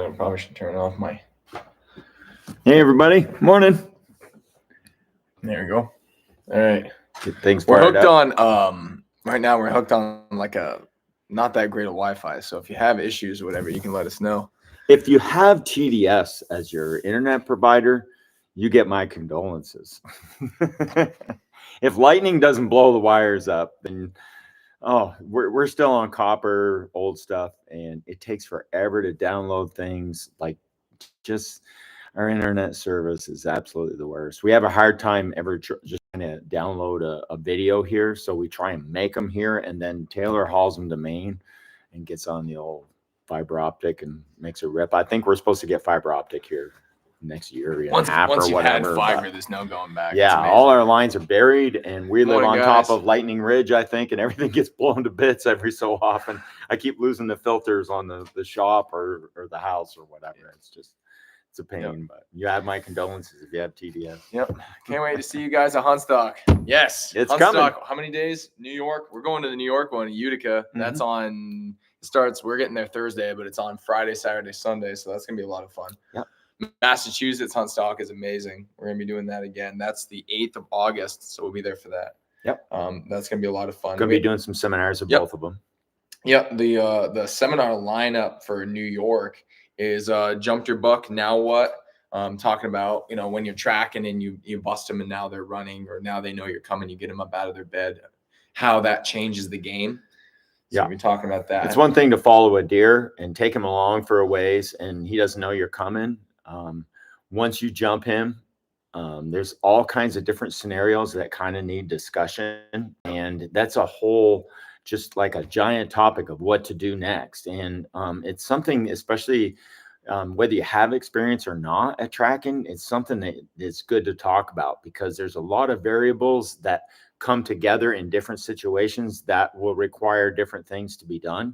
I probably should turn off my. Hey, everybody. Morning. There we go. All right. Get things We're fired hooked up. on, right now we're hooked on like a not that great of Wi-Fi. So if you have issues or whatever, you can let us know. If you have TDS as your internet provider, you get my condolences. If lightning doesn't blow the wires up, then we're still on copper, old stuff, and it takes forever to download things. Like, just our internet service is absolutely the worst. We have a hard time ever just trying to download a video here, so we try and make them here, and then Taylor hauls them to Maine and gets on the old fiber optic and makes a rip. I think we're supposed to get fiber optic here next year and a half Once or you whatever. had fiber, there's no going back. Yeah, all our lines are buried, and we live on top guys. of Lightning Ridge, I think, and everything gets blown to bits every so often. I keep losing the filters on the shop or the house or whatever. It's a pain, Yep. but you have my condolences if you have TDS. Yep. Can't wait to see you guys at Huntstock. Yes. It's Huntstock. coming. How many days? New York. We're going to the New York one in Utica. Mm-hmm. That's on, starts, we're getting there Thursday, but it's on Friday, Saturday, Sunday. So that's going to be a lot of fun. Yep. Massachusetts Huntstock is amazing. We're going to be doing that again. That's the 8th of August. So we'll be there for that. Yep. That's going to be a lot of fun. Going to be doing some seminars of both of them. Yep. The seminar lineup for New York is Jumped Your Buck, Now What? Talking about, when you're tracking and you bust them and now they're running, or now they know you're coming, you get them up out of their bed, how that changes the game. So we're talking about that. It's one thing to follow a deer and take him along for a ways and he doesn't know you're coming. Once you jump him, there's all kinds of different scenarios that kind of need discussion, and that's a whole, just like a giant topic of what to do next. And it's something, especially whether you have experience or not at tracking, it's something that it's good to talk about, because there's a lot of variables that come together in different situations that will require different things to be done.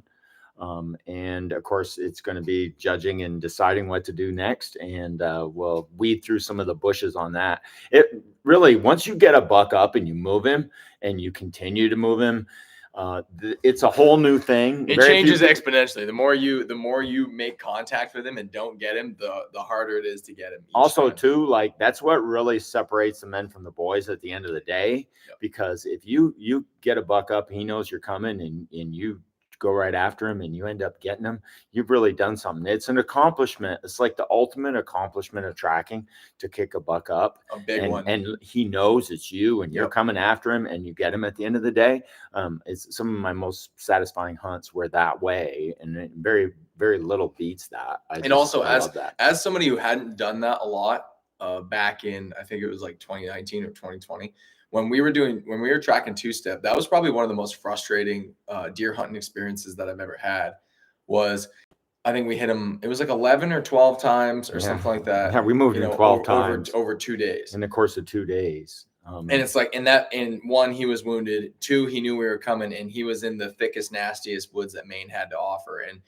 And of course, it's going to be judging and deciding what to do next. And we'll weed through some of the bushes on that. It really, once you get a buck up and you move him and you continue to move him, it's a whole new thing. It changes exponentially. The more you make contact with him and don't get him, the harder it is to get him. Also, too, like, that's what really separates the men from the boys at the end of the day. Yep. Because if you get a buck up, he knows you're coming, and you go right after him and you end up getting him, you've really done something. It's an accomplishment. It's like the ultimate accomplishment of tracking, to kick a buck up. A big one. And he knows it's you, and you're coming after him, and you get him at the end of the day. It's some of my most satisfying hunts were that way, and very, very little beats that. As somebody who hadn't done that a lot back in, I think it was like 2019 or 2020, when we were tracking two-step, that was probably one of the most frustrating deer hunting experiences that I've ever had. Was, I think we hit him, it was like 11 or 12 times or something like that. Yeah, we moved him 12 times over 2 days. In the course of 2 days. And it's like, in one, he was wounded. Two, he knew we were coming, and he was in the thickest, nastiest woods that Maine had to offer. And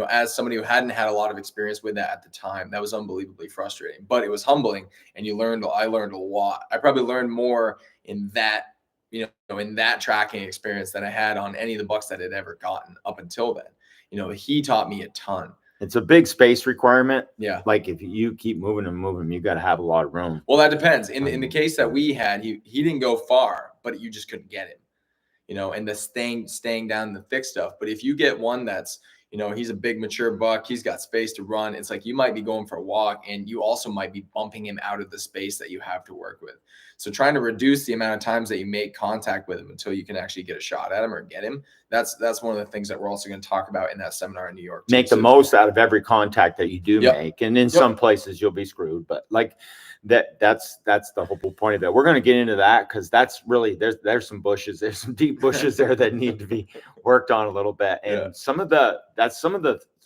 as somebody who hadn't had a lot of experience with that at the time, that was unbelievably frustrating. But it was humbling, and I learned a lot. I probably learned more in that, in that tracking experience than I had on any of the bucks that I'd ever gotten up until then. He taught me a ton. It's a big space requirement. Yeah. Like, if you keep moving and moving, you got to have a lot of room. Well, that depends. In the case that we had, he didn't go far, but you just couldn't get him, and the staying down the thick stuff. But if you get one that's, he's a big mature buck, he's got space to run. It's like, you might be going for a walk, and you also might be bumping him out of the space that you have to work with. So trying to reduce the amount of times that you make contact with him until you can actually get a shot at him or get him. That's one of the things that we're also going to talk about in that seminar in New York. Make the most out of every contact that you do make. And in some places you'll be screwed, but like that's the whole point of it. We're going to get into that, because that's really, there's some bushes, there's some deep bushes there that need to be worked on a little bit. And some of the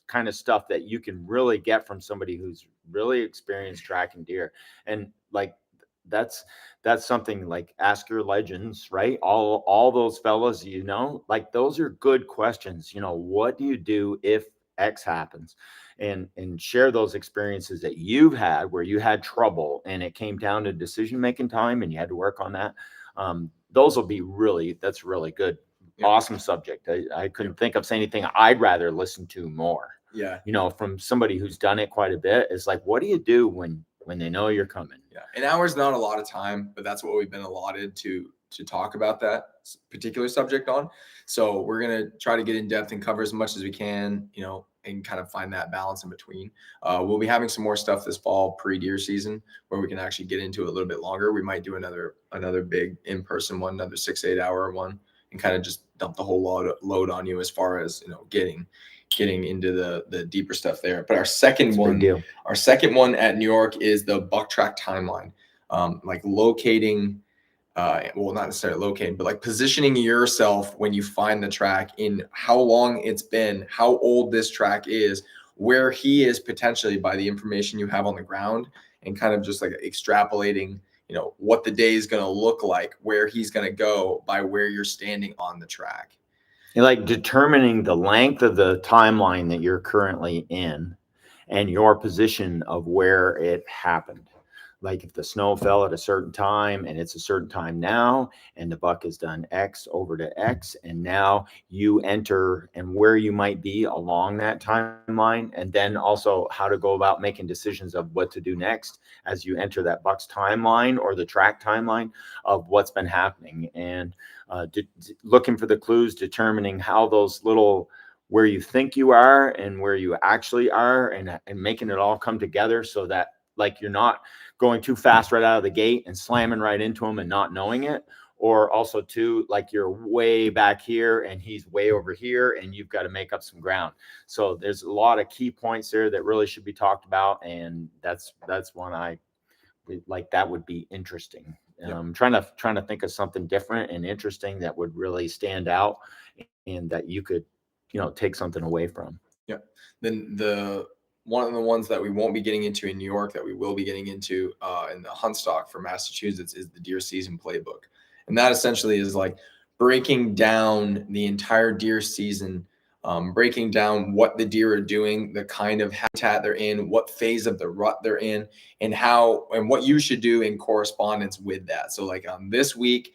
kind of stuff that you can really get from somebody who's really experienced tracking deer. And like, that's something like, ask your legends, right? All those fellas, like, those are good questions. What do you do if X happens? And share those experiences that you've had where you had trouble and it came down to decision making time and you had to work on that. Those will be that's really good awesome subject. I couldn't think of anything I'd rather listen to more. Yeah. You know, from somebody who's done it quite a bit. It's like, what do you do when they know you're coming? Yeah. An hour's not a lot of time, but that's what we've been allotted to talk about that particular subject on. So we're going to try to get in depth and cover as much as we can, you know, and kind of find that balance in between. We'll be having some more stuff this fall pre-deer season where we can actually get into it a little bit longer. We might do another big in-person one, another 6-8 hour one, and kind of just dump the whole load on you as far as, you know, getting into the deeper stuff there. But our second one at New York is the buck track timeline, like locating, well, not necessarily locating, but like positioning yourself when you find the track, in how long it's been, how old this track is, where he is potentially by the information you have on the ground, and kind of just like extrapolating, you know, what the day is going to look like, where he's going to go by where you're standing on the track. You're like determining the length of the timeline that you're currently in and your position of where it happened. Like if the snow fell at a certain time and it's a certain time now, and the buck has done X over to X, and now you enter and where you might be along that timeline, and then also how to go about making decisions of what to do next as you enter that buck's timeline or the track timeline of what's been happening, and looking for the clues, determining how those little, where you think you are and where you actually are, and making it all come together so that like you're not going too fast right out of the gate and slamming right into him and not knowing it, or also too, like you're way back here and he's way over here and you've got to make up some ground. So there's a lot of key points there that really should be talked about, and that's one I like. That would be interesting. Trying to think of something different and interesting that would really stand out and that you could, you know, take something away from. Yeah. Then one of the ones that we won't be getting into in New York that we will be getting into in the hunt stock for Massachusetts is the deer season playbook. And that essentially is like breaking down the entire deer season, breaking down what the deer are doing, the kind of habitat they're in, what phase of the rut they're in, and what you should do in correspondence with that. So like this week,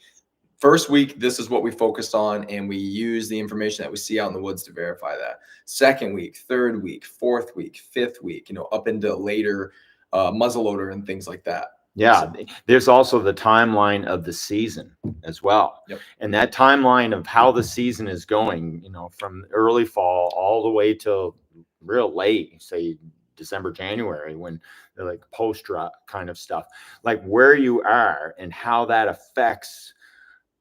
first week, this is what we focused on, and we use the information that we see out in the woods to verify that. Second week, third week, fourth week, fifth week, you know, up into later muzzleloader and things like that. Yeah, there's also the timeline of the season as well. Yep. And that timeline of how the season is going, you know, from early fall all the way till real late, say December, January, when they're like post-rut kind of stuff, like where you are and how that affects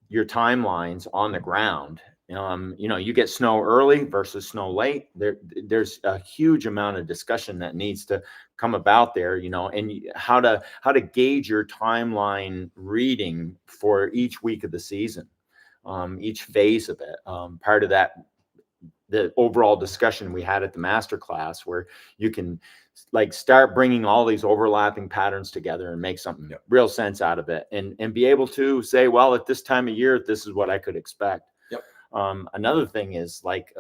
your timelines on the ground. You know, you get snow early versus snow late. There's a huge amount of discussion that needs to come about there, you know, and how to gauge your timeline reading for each week of the season, each phase of it. Part of that, the overall discussion we had at the masterclass, where you can like start bringing all these overlapping patterns together and make something real sense out of it, and be able to say, well, at this time of year, this is what I could expect. Yep. Another thing is like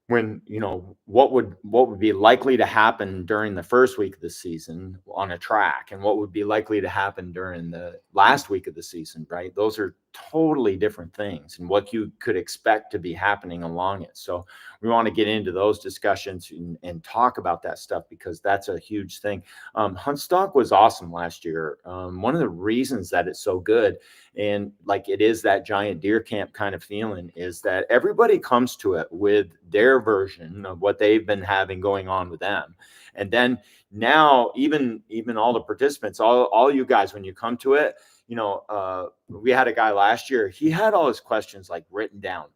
when, you know, what would be likely to happen during the first week of the season on a track, and what would be likely to happen during the last week of the season, right? Those are totally different things, and what you could expect to be happening along it. So we want to get into those discussions and talk about that stuff, because that's a huge thing. Hunt stock was awesome last year. One of the reasons that it's so good, and like it is that giant deer camp kind of feeling, is that everybody comes to it with their version of what they've been having going on with them. And then now even all the participants, all you guys, when you come to it, you know, we had a guy last year, he had all his questions like written down.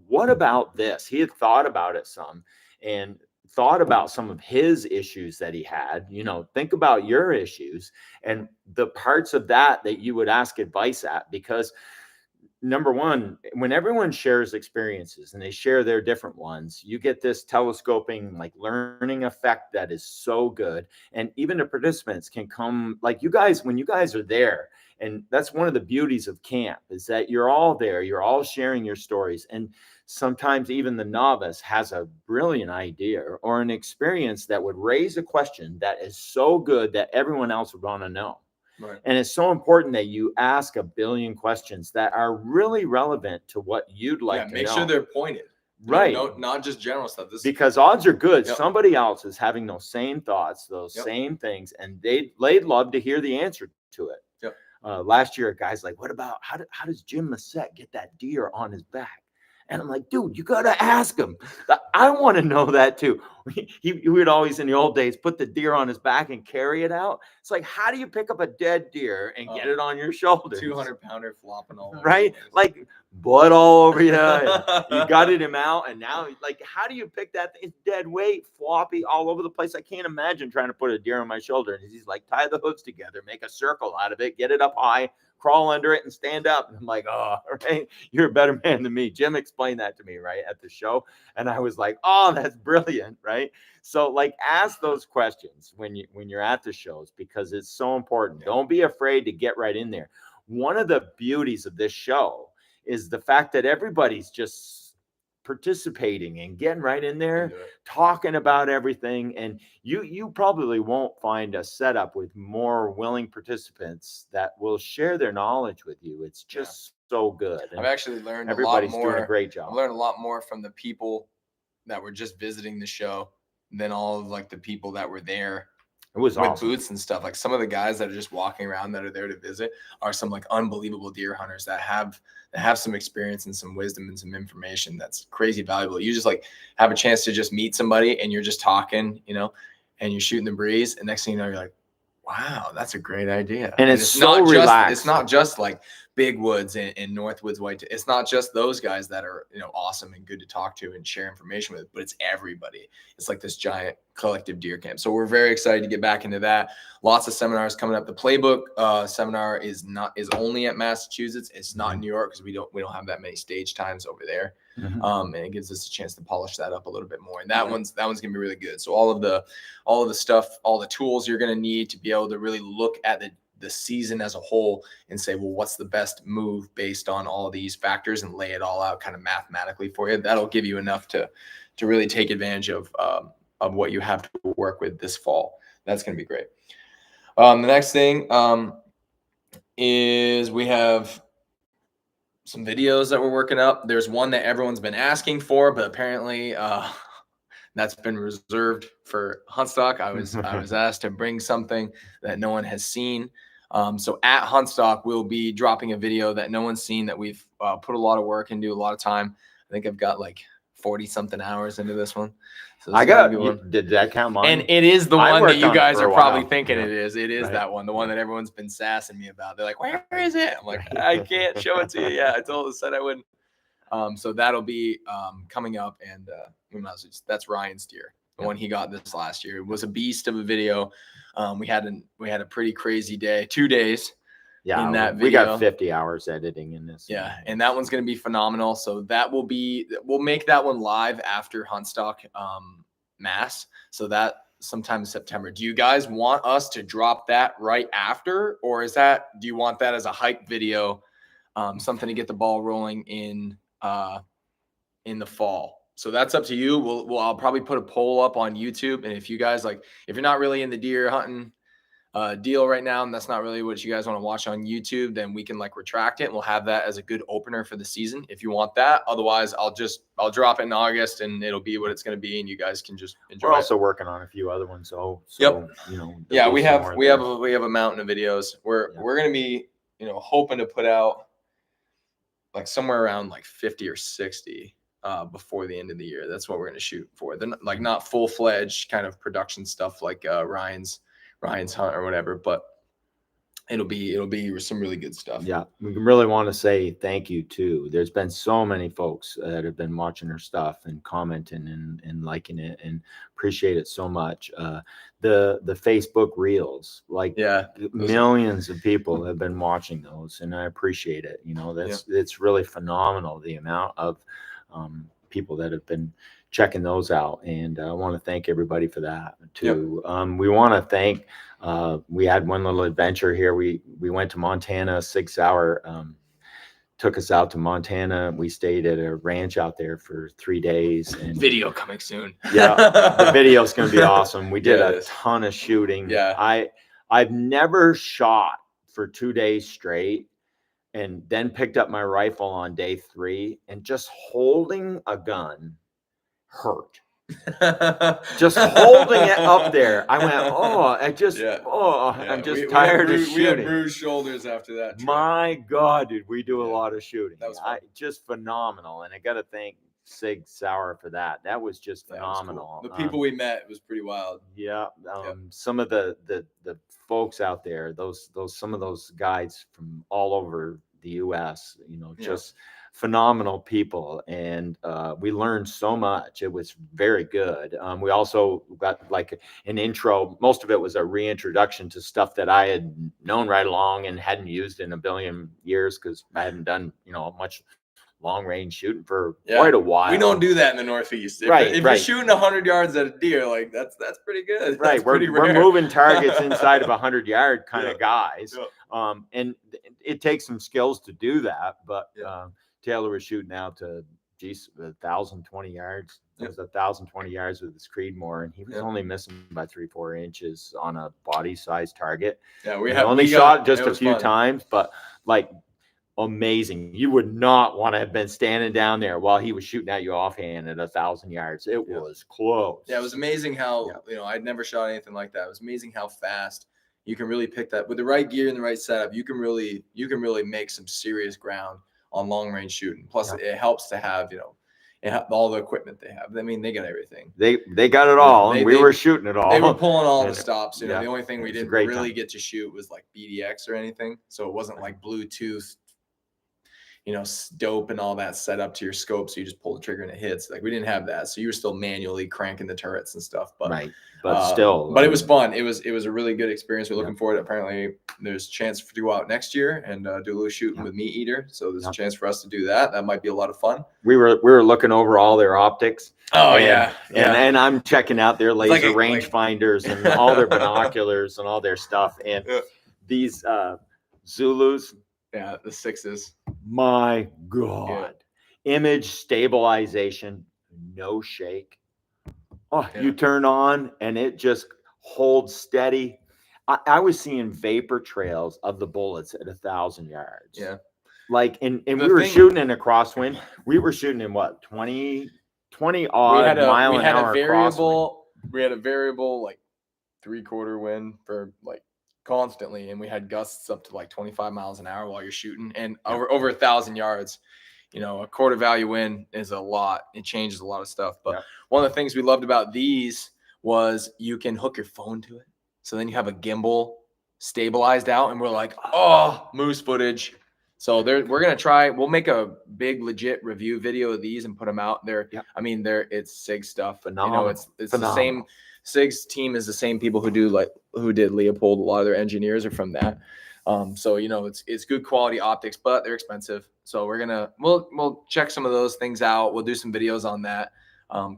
What about this? He had thought about it some, and thought about some of his issues that he had. You know, think about your issues and the parts of that you would ask advice at, because number one, when everyone shares experiences and they share their different ones, you get this telescoping, like learning effect that is so good. And even the participants can come, like you guys, when you guys are there, and that's one of the beauties of camp, is that you're all there, you're all sharing your stories. And sometimes even the novice has a brilliant idea or an experience that would raise a question that is so good that everyone else would want to know. Right. And it's so important that you ask a billion questions that are really relevant to what you'd like to make know. sure they're pointed. Right. No, not just general stuff. Because odds are good. Yep. Somebody else is having those same thoughts, those Yep. same things, and they'd love to hear the answer to it. Yep. Last year, a guy's like, what about how does Jim Massette get that deer on his back? And I'm like, dude, you got to ask him. I want to know that too. He would always, in the old days, put the deer on his back and carry it out. It's like, how do you pick up a dead deer and get it on your shoulders? 200-pounder flopping all over. Right? Like blood all over you. You gutted him out. And now, like, how do you pick that thing? It's dead weight, floppy all over the place. I can't imagine trying to put a deer on my shoulder. And he's like, tie the hooves together, make a circle out of it, get it up high, crawl under it and stand up. And I'm like, oh, right. You're a better man than me. Jim explained that to me, right, at the show. And I was like, oh, that's brilliant, right? So like ask those questions when you're at the shows, because it's so important. Yeah. Don't be afraid to get right in there. One of the beauties of this show is the fact that everybody's just participating and getting right in there, talking about everything. And you probably won't find a setup with more willing participants that will share their knowledge with you. It's just so good. And I've actually learned everybody's doing a great job. I've learned a lot more from the people that were just visiting the show than all of like the people that were there. It was with awesome. Boots and stuff. Like some of the guys that are just walking around that are there to visit are some like unbelievable deer hunters that have some experience and some wisdom and some information that's crazy valuable. You just like have a chance to just meet somebody and you're just talking, you know, and you're shooting the breeze. And next thing you know, you're like, wow, that's a great idea. And it's so relaxed. It's not just like Big Woods and Northwoods White. It's not just those guys that are, you know, awesome and good to talk to and share information with, but it's everybody. It's like this giant collective deer camp. So we're very excited to get back into that. Lots of seminars coming up. The playbook seminar is only at Massachusetts. It's not in New York because we don't have that many stage times over there. And it gives us a chance to polish that up a little bit more. And that one's gonna be really good. So all of the stuff, all the tools you're gonna need to be able to really look at the season as a whole and say, well, what's the best move based on all of these factors and lay it all out kind of mathematically for you. That'll give you enough to really take advantage of what you have to work with this fall. That's going to be great. The next thing is we have some videos that we're working up. There's one that everyone's been asking for, but apparently that's been reserved for Huntstock. I was asked to bring something that no one has seen. So at Huntstock, we'll be dropping a video that no one's seen that we've put a lot of work into, a lot of time. I think I've got like 40 something hours into this one. So did that count mine? And it is the one that you guys are probably thinking it is. It is that one, the one that everyone's been sassing me about. They're like, where is it? I'm like, I can't show it to you. Yeah, I said I wouldn't. So that'll be coming up, and that's Ryan's deer. The one he got this last year. It was a beast of a video. We had a pretty crazy day, 2 days. Yeah, in that video. We got 50 hours editing in this. Yeah, and that one's going to be phenomenal. So we'll make that one live after Huntstock Mass. So that sometime in September. Do you guys want us to drop that right after, or do you want that as a hype video, something to get the ball rolling in the fall? So that's up to you. I'll probably put a poll up on YouTube. And if you guys if you're not really in the deer hunting deal right now, and that's not really what you guys want to watch on YouTube, then we can retract it and we'll have that as a good opener for the season if you want that. Otherwise, I'll drop it in August and it'll be what it's going to be, and you guys can just enjoy. We're also working on a few other ones. So yep. Yeah, we have a mountain of videos. We're going to be, hoping to put out somewhere around 50 or 60 before the end of the year. That's what we're going to shoot for. Then not full-fledged kind of production stuff like Ryan's hunt or whatever, but it'll be some really good stuff. Yeah, we really want to say thank you too. There's been so many folks that have been watching our stuff and commenting and liking it, and appreciate it so much. The Facebook reels, millions of people have been watching those, and I appreciate it. It's really phenomenal, the amount of people that have been checking those out, and I want to thank everybody for that too. Yep. We want to thank, we had one little adventure here. We went to Montana. 6 hour took us out to Montana. We stayed at a ranch out there for 3 days. And video coming soon. Yeah, the video's going to be awesome. We did a ton of shooting. Yeah, I've never shot for 2 days straight, and then picked up my rifle on day 3, and just holding a gun hurt. Just holding it up there, I went, oh, I'm just tired of shooting. We had bruised shoulders after that trip. My God, did we do a lot of shooting. That was fun. Just phenomenal. And I got to thank Sig Sauer for that. That was just phenomenal. Cool. The people we met was pretty wild. Yeah. Some of the folks out there, some of those guides from all over the US, just phenomenal people. And we learned so much. It was very good. We also got like an intro. Most of it was a reintroduction to stuff that I had known right along and hadn't used in a billion years, because I hadn't done, much long range shooting for quite a while. We don't do that in the Northeast. If you're shooting 100 yards at a deer, like that's pretty good. Right. We're moving targets inside of 100-yard kind of guys. Yeah. And it takes some skills to do that. But Taylor was shooting out to 1,020 yards. It was 1,020 yards with his Creedmoor, and he was only missing by 3-4 inches on a body size target. Yeah, we only shot just a few times, but like, amazing. You would not want to have been standing down there while he was shooting at you offhand at 1,000 yards. It was close. Yeah, it was amazing how I'd never shot anything like that. It was amazing how fast you can really pick that with the right gear and the right setup. You can really make some serious ground on long range shooting. Plus, it helps to have all the equipment they have. I mean, they got everything. They got it all, and we were shooting it all. They were pulling all the stops. The only thing we didn't really get to shoot was like BDX or anything. So it wasn't like Bluetooth, dope and all that set up to your scope, so you just pull the trigger and it hits. Like, we didn't have that, so you were still manually cranking the turrets and stuff. But still, but it was fun. It was a really good experience. We're looking forward. Apparently, there's a chance to go out next year and do a little shooting with Meat Eater. So there's a chance for us to do that. That might be a lot of fun. We were looking over all their optics. Oh, and I'm checking out their laser range finders and all their binoculars and all their stuff. And these Zulus. Yeah, the 6s. My God. Image stabilization, no shake. Oh, you turn on and it just holds steady. I was seeing vapor trails of the bullets at 1,000 yards. Yeah. Like, and we were shooting in a crosswind. We were shooting in what, 20 odd mile an hour crosswind. We had a variable like 3/4 wind for like constantly, and we had gusts up to like 25 miles an hour while you're shooting, and over 1,000 yards. A quarter value wind is a lot. It changes a lot of stuff. But one of the things we loved about these was you can hook your phone to it, so then you have a gimbal stabilized out, and we're like, moose footage. So we're gonna try. We'll make a big legit review video of these and put them out there. I mean, it's Sig stuff. Phenomenal. It's the same. Sig's team is the same people who did Leopold. A lot of their engineers are from that. So it's good quality optics, but they're expensive. So we'll check some of those things out. We'll do some videos on that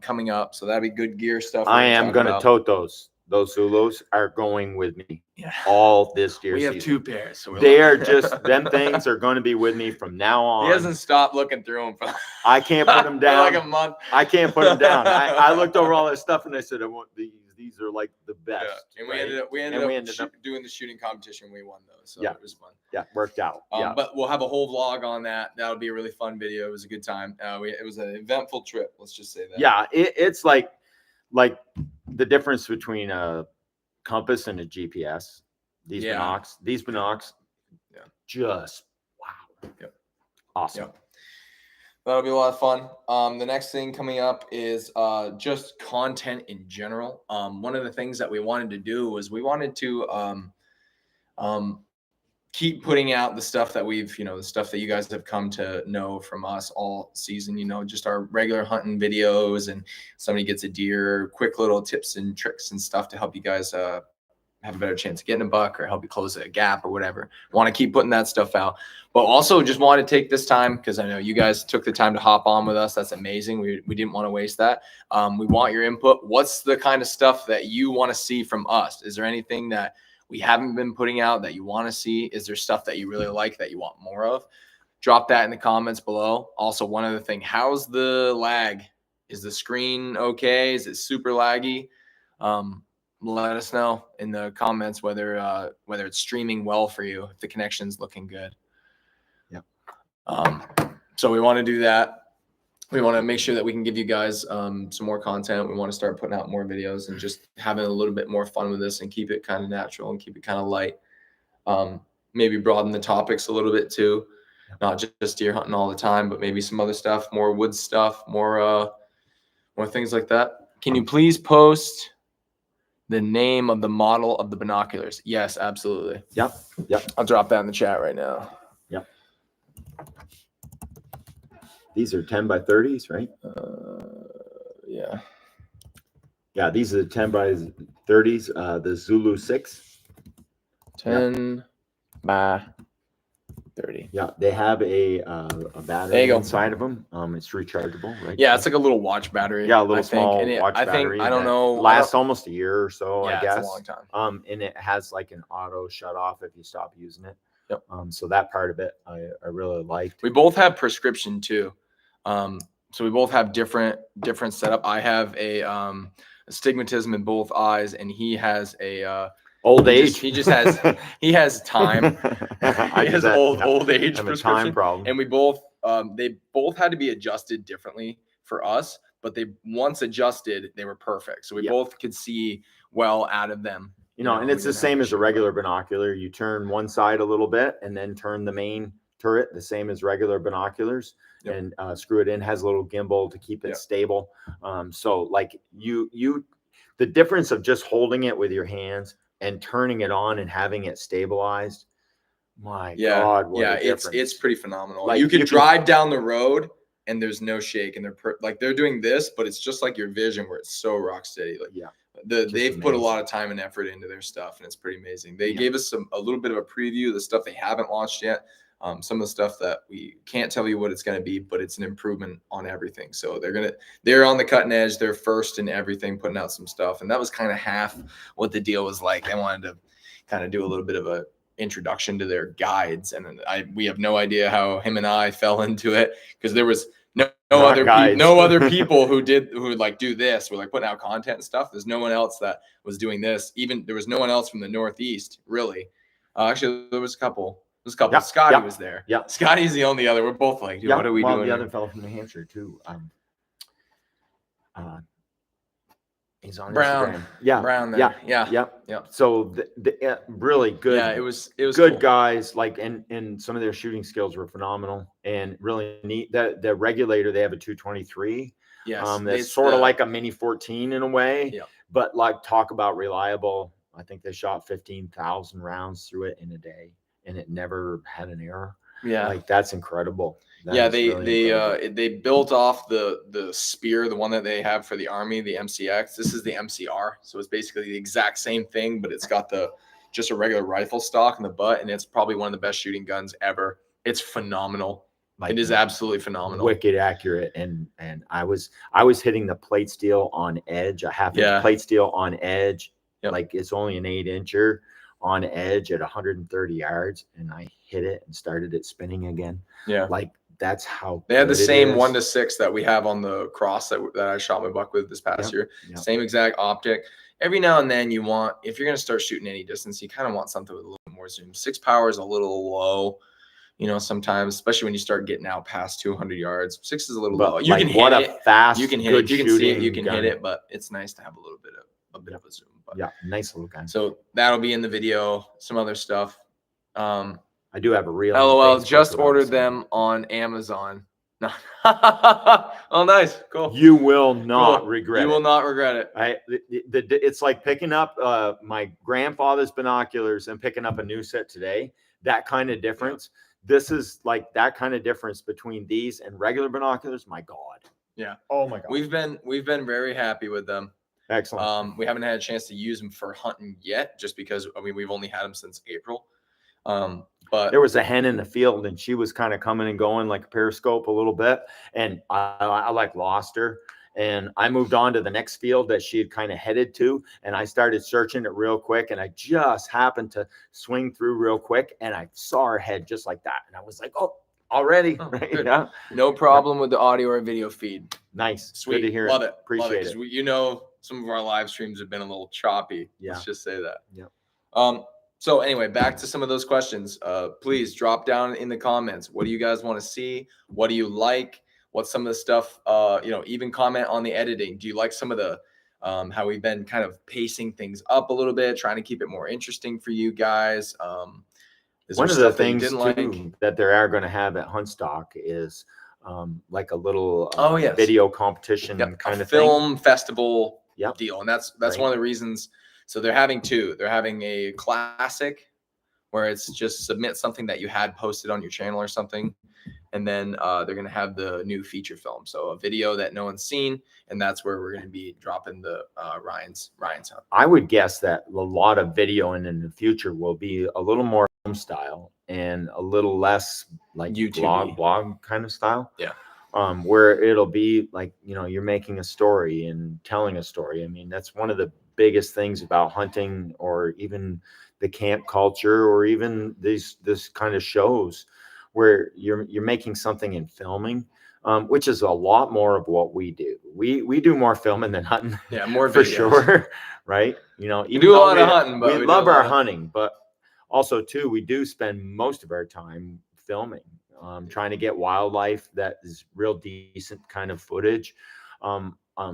coming up. So that'd be good gear stuff. I am gonna tote those. Those Zulus are going with me all this deer season. We have 2 pairs. So they are just, them things are going to be with me from now on. He hasn't stopped looking through them. I can't put them down. For like a month. I can't put them down. I looked over all that stuff and I said, I want these. These are like the best. Yeah. And we ended up doing the shooting competition. We won those. So it was fun. Yeah, worked out. But we'll have a whole vlog on that. That'll be a really fun video. It was a good time. It was an eventful trip. Let's just say that. Yeah, it's like the difference between a compass and a GPS. These binocs, just wow. Awesome. That'll be a lot of fun. The next thing coming up is just content in general. One of the things that we wanted to do was we wanted to keep putting out the stuff that the stuff that you guys have come to know from us all season, just our regular hunting videos, and somebody gets a deer, quick little tips and tricks and stuff to help you guys have a better chance of getting a buck or help you close a gap or whatever. Want to keep putting that stuff out, but also just wanted to take this time, because I know you guys took the time to hop on with us. That's amazing. We didn't want to waste that. We want your input. What's the kind of stuff that you want to see from us? Is there anything that we haven't been putting out that you want to see? Is there stuff that you really like that you want more of? Drop that in the comments below. Also, one other thing, how's the lag? Is the screen okay? Is it super laggy? let us know in the comments whether it's streaming well for you, if the connection's looking good. So we want to do that. We want to make sure that we can give you guys some more content. We want to start putting out more videos and just having a little bit more fun with this and keep it kind of natural and keep it kind of light. Maybe broaden the topics a little bit too, not just deer hunting all the time, but maybe some other stuff, more wood stuff, more things like that. Can you please post the name of the model of the binoculars? Yes, absolutely. Yep. I'll drop that in the chat right now. Yep. These are 10 by 30s, right? Yeah. Yeah, these are the 10 by 30s. The Zulu 6. 10 by 30. Yeah, they have a battery inside of them. It's rechargeable, right? Yeah, it's like a little watch battery. Yeah, a little small watch battery. I don't know. Lasts almost a year or so, yeah, I guess. It's a long time. And it has like an auto shut off if you stop using it. Yep. So that part of it I really liked. We both have prescription too. So we both have different setup. I have a astigmatism in both eyes, and he has a old age. He has time. He has old age prescription. Time problem. And we both they both had to be adjusted differently for us, but they once adjusted, they were perfect. So we both could see well out of them. And it's the same as a regular binocular. You turn one side a little bit and then turn the main turret the same as regular binoculars. Yep. And screw it in. Has a little gimbal to keep it stable. So like the difference of just holding it with your hands and turning it on and having it stabilized. My God, what a difference. It's pretty phenomenal. Like you can drive down the road and there's no shake, and they're doing this, but it's just like your vision where it's so rock steady. Like they've put a lot of time and effort into their stuff, and it's pretty amazing. They gave us a little bit of a preview of the stuff they haven't launched yet. Some of the stuff that we can't tell you what it's going to be, but it's an improvement on everything. So they're on the cutting edge. They're first in everything, putting out some stuff. And that was kind of half what the deal was like. They wanted to kind of do a little bit of a introduction to their guides. And we have no idea how him and I fell into it, because there was no other people who would like do this. We're like putting out content and stuff. There's no one else that was doing this. Even there was no one else from the Northeast, really. Actually, there was a couple. Scotty was there. Yeah. Scotty's the only other. We're both like, dude, what are we doing? The other fellow from New Hampshire too. He's on Brown. Instagram. Yeah. Brown there. Yeah. So the really good. Yeah, it was good cool. Guys. Like, and some of their shooting skills were phenomenal and really neat. The regulator, they have a 223. Yes. That's sort of like a mini 14 in a way. Yeah. But like, talk about reliable. I think they shot 15,000 rounds through it in a day, and it never had an error. Yeah, like that's incredible. They built off the spear, the one that they have for the Army, the MCX. This is the MCR, so it's basically the exact same thing, but it's got just a regular rifle stock in the butt, and it's probably one of the best shooting guns ever. It's phenomenal. Like, it is absolutely phenomenal. Wicked accurate, and I was hitting the plate steel on edge. I have plate steel on edge. Yep. Like it's only an 8-incher on edge at 130 yards, and I hit it and started it spinning again. Yeah, like that's how they had the same 1-6 that we have on the cross that I shot my buck with this past year. Yep. Same exact optic. Every now and then if you're going to start shooting any distance, you kind of want something with a little bit more zoom. 6 power is a little low, sometimes, especially when you start getting out past 200 yards. 6 is a little low. You can hit it. Fast, you can hit it. You can see it. You can hit it, but it's nice to have a little bit of a zoom. But yeah, nice little gun. So that'll be in the video. Some other stuff. I do have a reel. LOL, just ordered them on Amazon. No. Oh, nice. Cool. You will not regret it. You will not regret it. It's like picking up my grandfather's binoculars and picking up a new set today. That kind of difference. Yeah. This is like that kind of difference between these and regular binoculars. My God. Yeah. Oh my God. We've been very happy with them. Excellent. We haven't had a chance to use them for hunting yet, just because we've only had them since April. But there was a hen in the field, and she was kind of coming and going like a periscope a little bit, and I like lost her. And I moved on to the next field that she had kind of headed to, and I started searching it real quick, and I just happened to swing through real quick, and I saw her head just like that, and I was like, oh, already. Oh, Right? good. Yeah. No problem with the audio or video feed. Nice. Sweet. Good to hear. Love it. Appreciate Love it. it. 'Cause you know, some of our live streams have been a little choppy. Yeah. Let's just say that. Yeah. So anyway, back to some of those questions. Please drop down in the comments. What do you guys want to see? What do you like? What's some of the stuff? Even comment on the editing. Do you like some of the how we've been kind of pacing things up a little bit, trying to keep it more interesting for you guys? Is One there of the stuff that you things didn't too like? that they are going to have at Huntstock is like a little Oh, yes. video competition Yep, kind a of thing. film festival Yep. deal, and that's Right. one of the reasons. So they're having two. They're having a classic where it's just submit something that you had posted on your channel or something, and then they're going to have the new feature film, so a video that no one's seen, and that's where we're going to be dropping the Ryan's hunt. I would guess that a lot of video in the future will be a little more film style and a little less like YouTube-y. blog kind of style. Yeah. Where it'll be like, you're making a story and telling a story. I mean, that's one of the biggest things about hunting, or even the camp culture, or even this kind of shows where you're making something and filming, which is a lot more of what we do. We do more filming than hunting. Yeah, more for videos. Sure. Right. We do a lot of hunting, but we love our hunting, but also too, we do spend most of our time filming. Trying to get wildlife that is real decent kind of footage,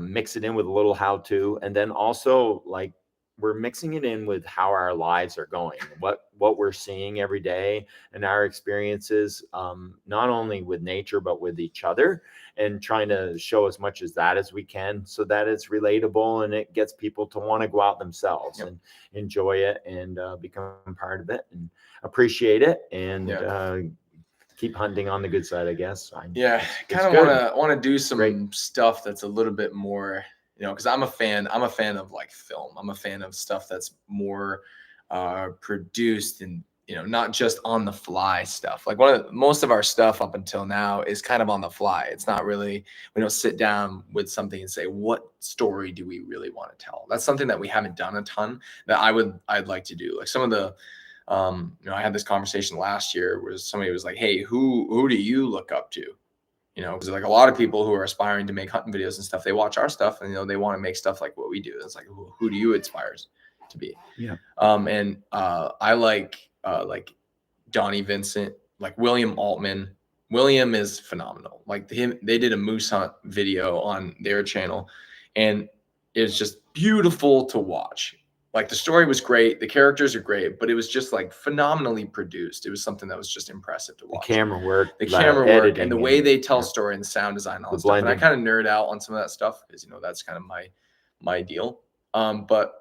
mix it in with a little how-to, and then also like we're mixing it in with how our lives are going, what we're seeing every day, and our experiences, not only with nature but with each other, and trying to show as much as that as we can, so that it's relatable and it gets people to want to go out themselves. Yep. And enjoy it and become part of it and appreciate it, and keep hunting on the good side, I guess. Kind of want to do some stuff that's a little bit more, because I'm a fan of like film. I'm a fan of stuff that's more produced and, not just on the fly stuff. Like most of our stuff up until now is kind of on the fly. It's not really, we don't sit down with something and say, what story do we really want to tell? That's something that we haven't done a ton that I'd like to do. Like some of the, I had this conversation last year where somebody was like, hey, who do you look up to? Because like a lot of people who are aspiring to make hunting videos and stuff, they watch our stuff and, they want to make stuff like what we do. It's like, who do you aspire to be? Yeah. I like Donnie Vincent, like William Altman. William is phenomenal. Like they did a moose hunt video on their channel, and it's just beautiful to watch. Like the story was great, the characters are great, but it was just like phenomenally produced. It was something that was just impressive to watch. The camera work, and the way they tell story and the sound design and all that stuff. And I kind of nerd out on some of that stuff because that's kind of my deal. But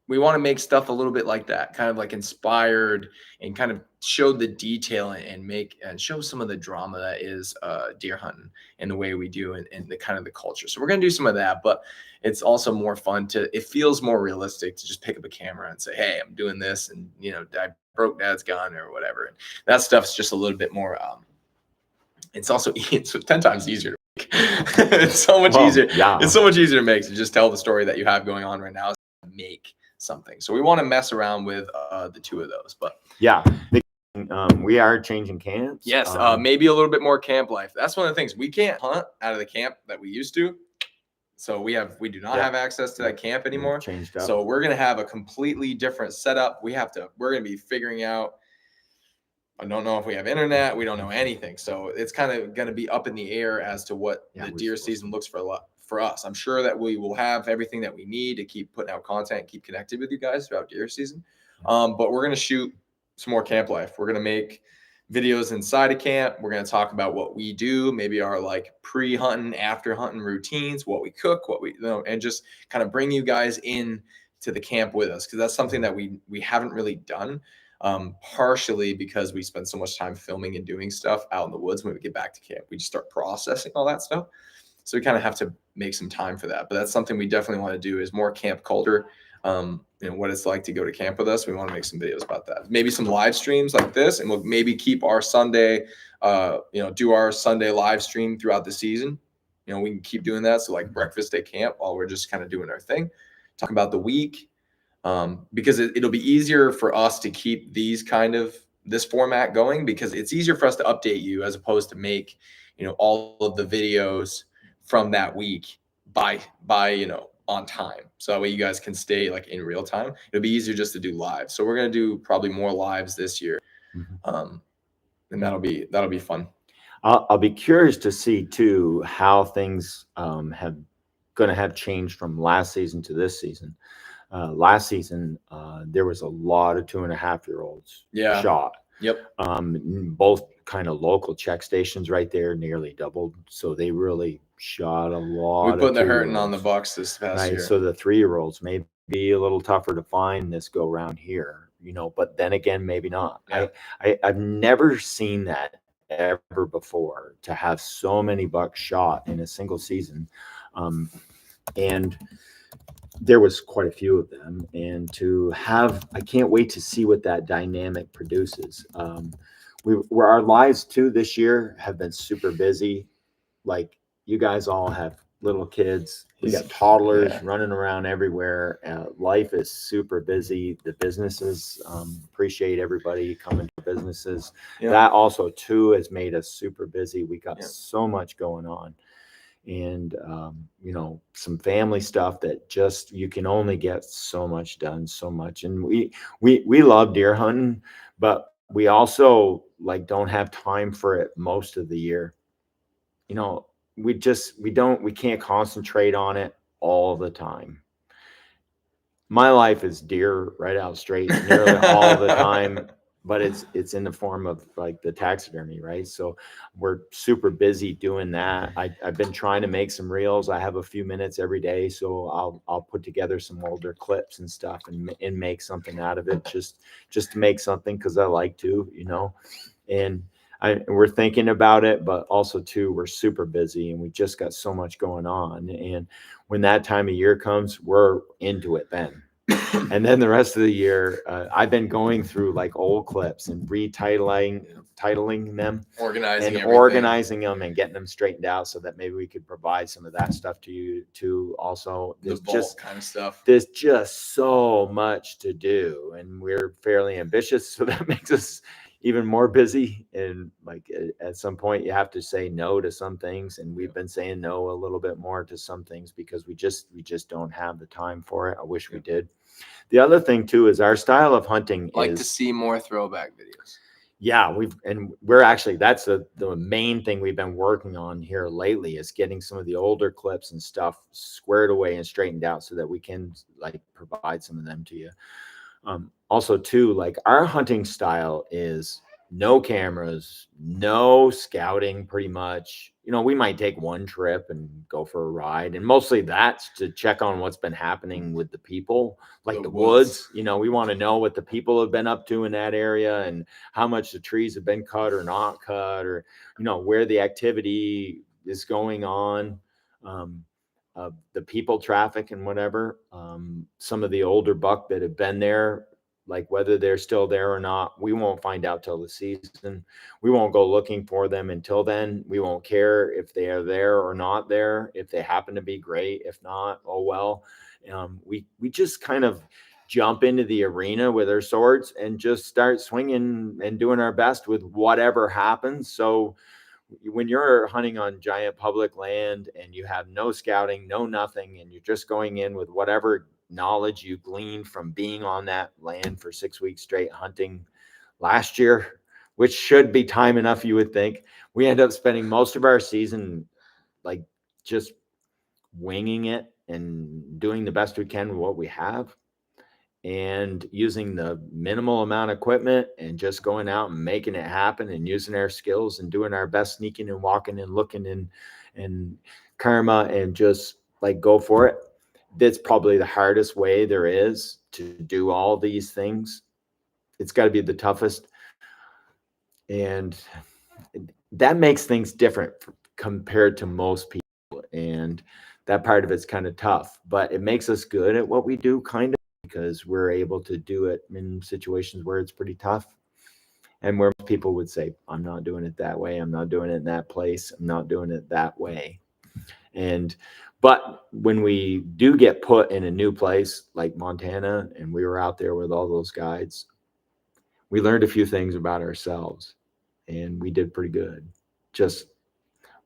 we want to make stuff a little bit like that, kind of like inspired and kind of show the detail and show some of the drama that is deer hunting and the way we do and the kind of the culture. So we're going to do some of that, but it's also more fun it feels more realistic to just pick up a camera and say, hey, I'm doing this. And, I broke dad's gun or whatever. And that stuff's just a little bit more, it's 10 times easier to make. It's so much easier. Yeah. It's so much easier to make to just tell the story that you have going on right now. Make something. So we want to mess around with the two of those, but yeah, we are changing camps. Yes. Maybe a little bit more camp life. That's one of the things. We can't hunt out of the camp that we used to. So we do not have access to that camp anymore. Changed up. So we're going to have a completely different setup. We're going to be figuring out, I don't know if we have internet. We don't know anything. So it's kind of going to be up in the air as to what the deer season looks for us. I'm sure that we will have everything that we need to keep putting out content, keep connected with you guys throughout deer season. But we're going to shoot some more camp life. We're going to make videos inside of camp. We're going to talk about what we do, maybe our like pre-hunting, after hunting routines, what we cook, what we and just kind of bring you guys in to the camp with us, because that's something that we haven't really done. Partially because we spend so much time filming and doing stuff out in the woods. When we get back to camp, we just start processing all that stuff. So we kind of have to make some time for that. But that's something we definitely want to do, is more camp culture. What it's like to go to camp with us. We want to make some videos about that. Maybe some live streams like this, and we'll maybe keep our Sunday, do our Sunday live stream throughout the season. We can keep doing that. So like breakfast at camp while we're just kind of doing our thing, talk about the week, because it'll be easier for us to keep these kind of this format going, because it's easier for us to update you as opposed to make, all of the videos from that week by on time. So that way you guys can stay like in real time. It'll be easier just to do live. So we're going to do probably more lives this year. And that'll be fun. I'll be curious to see too how things have going to have changed from last season to this season. Last season, there was a lot of 2.5-year-olds shot. Yep. Both kind of local check stations right there nearly doubled. So they really shot a lot. We put the hurting on the Bucks this past year. So the 3-year-olds may be a little tougher to find this go around here, but then again, maybe not. Yeah. I've never seen that ever before, to have so many bucks shot in a single season. And there was quite a few of them, and I can't wait to see what that dynamic produces. Our lives too this year have been super busy. Like, you guys all have little kids. We got toddlers running around everywhere. Life is super busy. The businesses, appreciate everybody coming to businesses. That also too has made us super busy. We got so much going on. And some family stuff that just, you can only get so much done, so much. And we love deer hunting, but we also don't have time for it most of the year. We can't concentrate on it all the time. My life is deer right out straight nearly all the time, but it's in the form of the taxidermy, right? So we're super busy doing that. I've been trying to make some reels. I have a few minutes every day, so I'll put together some older clips and stuff and make something out of it, just to make something, because I like to, and we're thinking about it, but also too, we're super busy and we just got so much going on. And when that time of year comes, we're into it then. And then the rest of the year, I've been going through old clips and titling them, organizing them and getting them straightened out, so that maybe we could provide some of that stuff to you too. Also, there's just kind of stuff. There's just so much to do, and we're fairly ambitious, so that makes us even more busy. And at some point you have to say no to some things, and we've been saying no a little bit more to some things because we just don't have the time for it. I wish we did. The other thing too is our style of hunting to see more throwback videos. Yeah, we're actually, that's the main thing we've been working on here lately, is getting some of the older clips and stuff squared away and straightened out so that we can provide some of them to you. Also too, our hunting style is no cameras, no scouting, pretty much. We might take one trip and go for a ride, and mostly that's to check on what's been happening with the people, the woods. We want to know what the people have been up to in that area, and how much the trees have been cut or not cut, or where the activity is going on, the people traffic and whatever. Some of the older buck that have been there, whether they're still there or not, we won't find out till the season. We won't go looking for them until then. We won't care if they are there or not there. If they happen to be, great. If not, oh well. We just kind of jump into the arena with our swords and just start swinging and doing our best with whatever happens. So when you're hunting on giant public land and you have no scouting, no nothing, and you're just going in with whatever knowledge you gleaned from being on that land for 6 weeks straight hunting last year, which should be time enough, you would think, we end up spending most of our season just winging it and doing the best we can with what we have, and using the minimal amount of equipment and just going out and making it happen and using our skills and doing our best, sneaking and walking and looking and karma, and just go for it. That's probably the hardest way there is to do all these things. It's got to be the toughest. And that makes things different compared to most people. And that part of it's kind of tough, but it makes us good at what we do, kind of, because we're able to do it in situations where it's pretty tough, and where people would say, I'm not doing it that way. I'm not doing it in that place. I'm not doing it that way. But when we do get put in a new place like Montana, and we were out there with all those guides, we learned a few things about ourselves, and we did pretty good. Just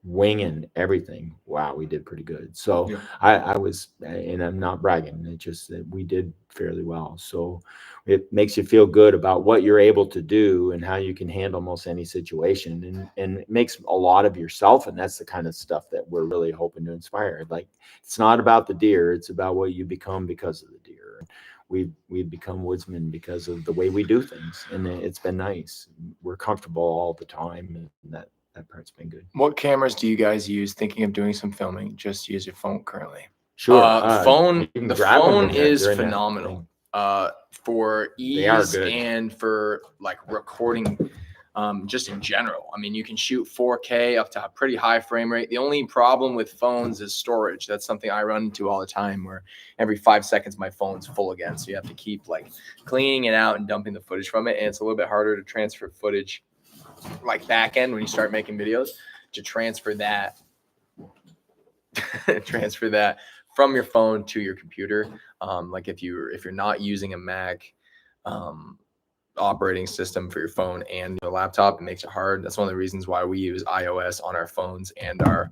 winging everything. Wow, we did pretty good. So Yeah. I was, and I'm not bragging. It's just that we did fairly well. So it makes you feel good about what you're able to do and how you can handle most any situation, and it makes a lot of yourself. And that's the kind of stuff that we're really hoping to inspire. Like, it's not about the deer; it's about what you become because of the deer. We've become woodsmen because of the way we do things, and it's been nice. We're comfortable all the time, and that part's been good. What cameras do you guys use thinking of doing some filming? Just use your phone currently. Sure. Phone. You can The grab 'em phone in there is during that phenomenal. thing. For They are ease good. and for like recording, just in general. I mean, you can shoot 4K up to a pretty high frame rate. The only problem with phones is storage. That's something I run into all the time, where every 5 seconds my phone's full again. So you have to keep like cleaning it out and dumping the footage from it. And it's a little bit harder to transfer footage, like back end when you start making videos, to transfer that from your phone to your computer. Like if you're not using a Mac operating system for your phone and your laptop, it makes it hard. That's one of the reasons why we use iOS on our phones and our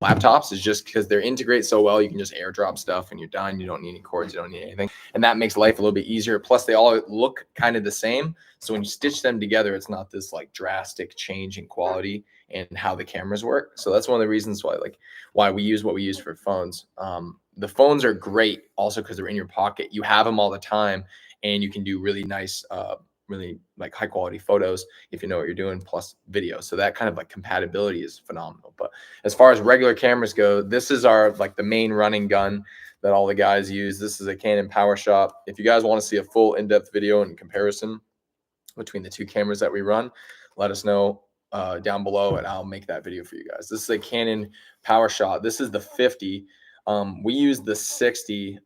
laptops, is just because they're integrate so well. You can just airdrop stuff and you're done. You don't need any cords, you don't need anything, and that makes life a little bit easier. Plus they all look kind of the same, so when you stitch them together, it's not this like drastic change in quality and how the cameras work. So that's one of the reasons why we use what we use for phones. The phones are great also because they're in your pocket. You have them all the time, and you can do really nice, really like high quality photos if you know what you're doing, plus video. So that kind of like compatibility is phenomenal. But as far as regular cameras go, this is our like the main running gun that all the guys use. This is a Canon PowerShot. If you guys want to see a full in-depth video and comparison between the two cameras that we run, let us know down below and I'll make that video for you guys. This is a Canon PowerShot. This is the 50. We use the 60.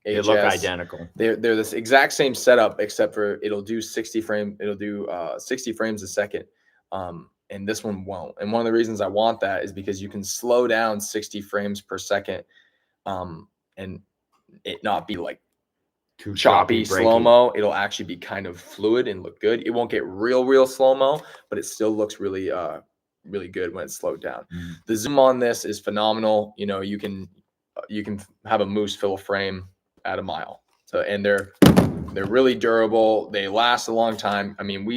They look identical. They're this exact same setup, except for it'll do 60 frames a second. And this one won't. And one of the reasons I want that is because you can slow down 60 frames per second, and it not be like Too choppy breaky. slow-mo. It'll actually be kind of fluid and look good. It won't get real slow-mo, but it still looks really really good when it's slowed down. The zoom on this is phenomenal. You know, you can have a moose fill a frame at a mile. So, and they're really durable. They last a long time. I mean,